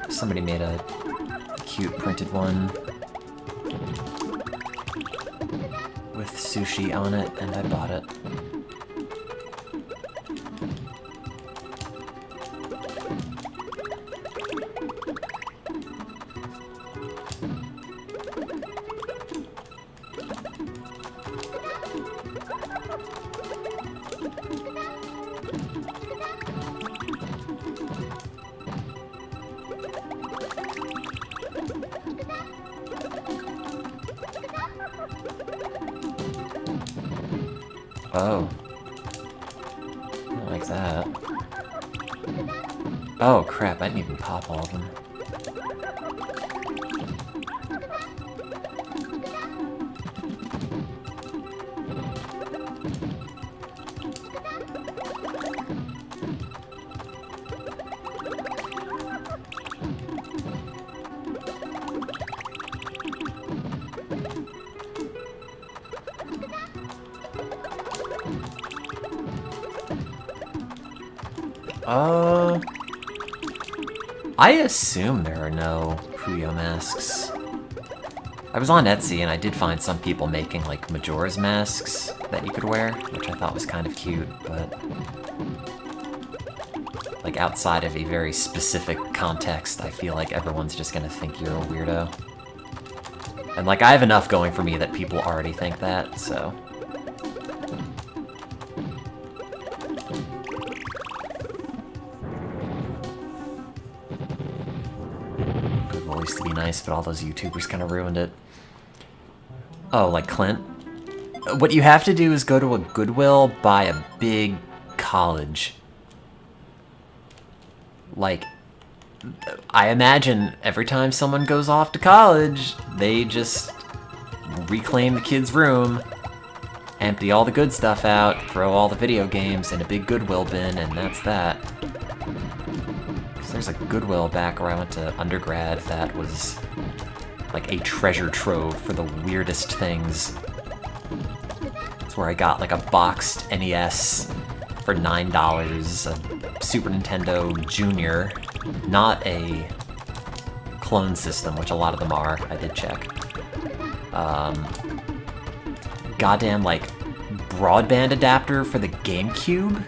Somebody made a cute printed one with sushi on it, and I bought it. Oh. I don't like that. Oh crap, I didn't even pop all of them. I assume there are no Puyo masks. I was on Etsy and I did find some people making like Majora's masks that you could wear, which I thought was kind of cute, but like outside of a very specific context, I feel like everyone's just gonna think you're a weirdo. And like I have enough going for me that people already think that, so. Goodwill used to be nice, but all those YouTubers kind of ruined it. Oh, like Clint? What you have to do is go to a Goodwill by a big college. Like, I imagine every time someone goes off to college, they just reclaim the kid's room, empty all the good stuff out, throw all the video games in a big Goodwill bin, and that's that. There's a Goodwill back where I went to undergrad that was like a treasure trove for the weirdest things. It's where I got like a boxed NES for $9, a Super Nintendo Junior, not a clone system, which a lot of them are, I did check. Goddamn like broadband adapter for the GameCube.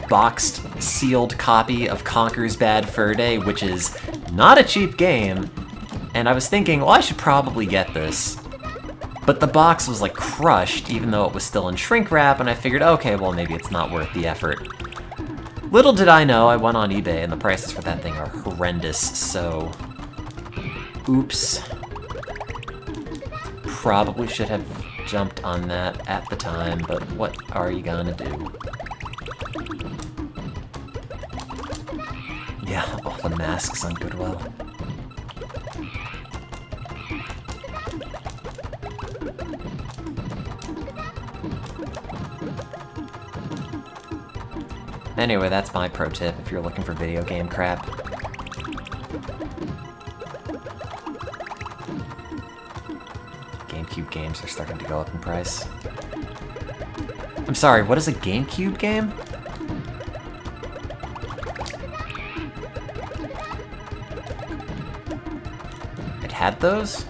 Boxed, sealed copy of Conker's Bad Fur Day, which is not a cheap game, and I was thinking, well, I should probably get this. But the box was like crushed, even though it was still in shrink wrap, and I figured, okay, well, maybe it's not worth the effort. Little did I know, I went on eBay, and the prices for that thing are horrendous, so... Oops. Probably should have jumped on that at the time, but what are you gonna do? Yeah, all the masks on Goodwill. Anyway, that's my pro tip if you're looking for video game crap. GameCube games are starting to go up in price. I'm sorry, what is a GameCube game? It had those?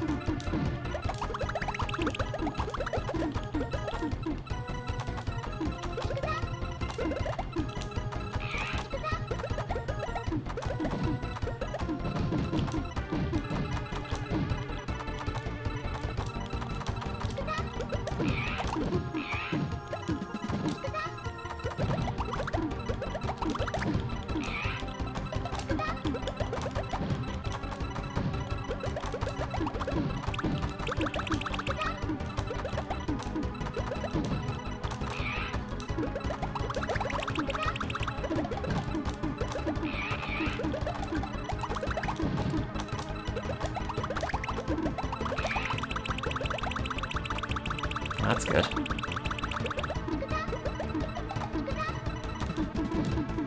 That's good.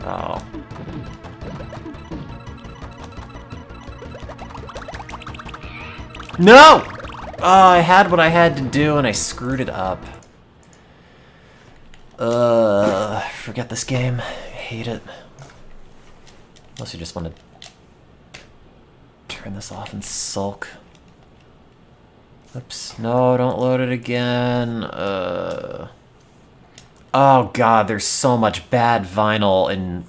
Oh. No! Oh, I had what I had to do and I screwed it up. Forget this game. I hate it. Unless you just want to turn this off and sulk. Oops. No, don't load it again. Oh god, there's so much bad vinyl in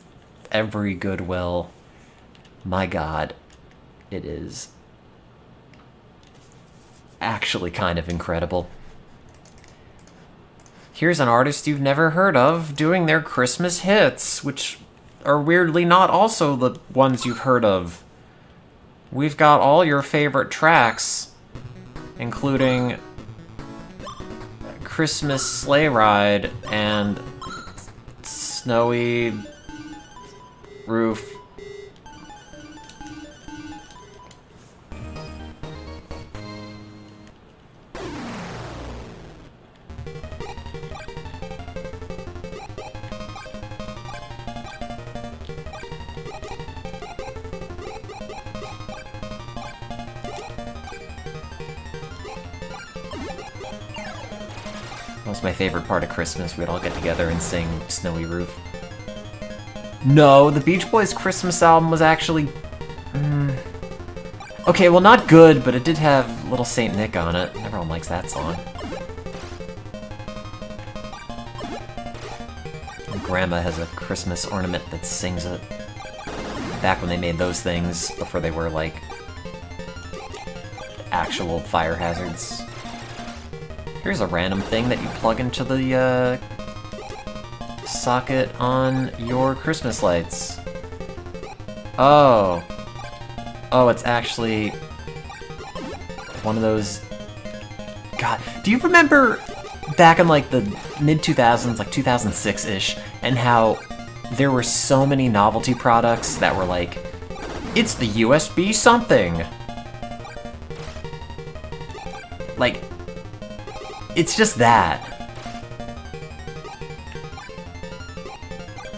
every Goodwill. My god. It is actually kind of incredible. Here's an artist you've never heard of doing their Christmas hits, which are weirdly not also the ones you've heard of. We've got all your favorite tracks, including Christmas Sleigh Ride and Snowy Roof. was my favorite part of Christmas. We'd all get together and sing Snowy Roof. No, the Beach Boys' Christmas album was actually... Okay, well, not good, but it did have Little Saint Nick on it. Everyone likes that song. And Grandma has a Christmas ornament that sings it. Back when they made those things, before they were, like, actual fire hazards. Here's a random thing that you plug into the, socket on your Christmas lights. Oh. Oh, it's actually one of those... God, do you remember back in, like, the mid-2000s, like 2006-ish, and how there were so many novelty products that were like, it's the USB something. Like, it's just that.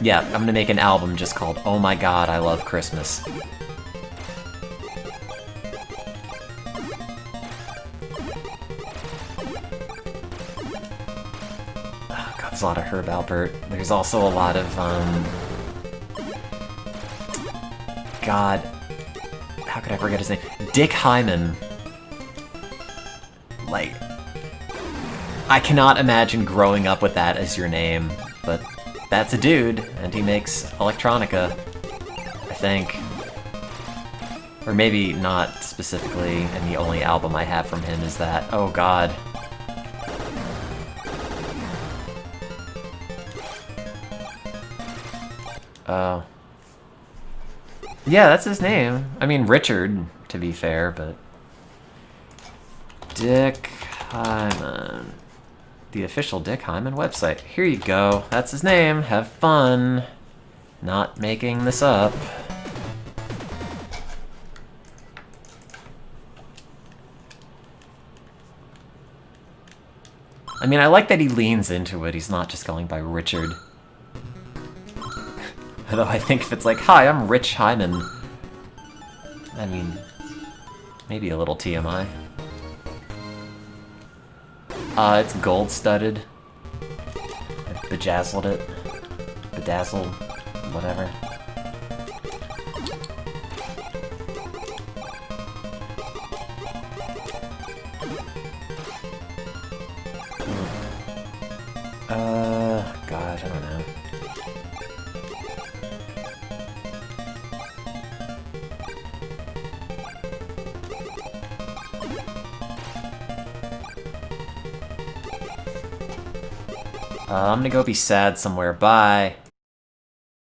Yeah, I'm gonna make an album just called Oh My God, I Love Christmas. Oh God, there's a lot of Herb Alpert. There's also a lot of, God, how could I forget his name? Dick Hyman. Like, I cannot imagine growing up with that as your name, but that's a dude, and he makes electronica, I think. Or maybe not specifically, and the only album I have from him is that. Oh God. Oh. Yeah, that's his name. I mean, Richard, to be fair, but... Dick Hyman. The official Dick Hyman website. Here you go. That's his name. Have fun. Not making this up. I mean, I like that he leans into it. He's not just going by Richard. Although I think if it's like, hi, I'm Rich Hyman. I mean, maybe a little TMI. It's gold-studded. I bejazzled it. Bedazzled. Whatever. God, I don't know. I'm gonna go be sad somewhere. Bye.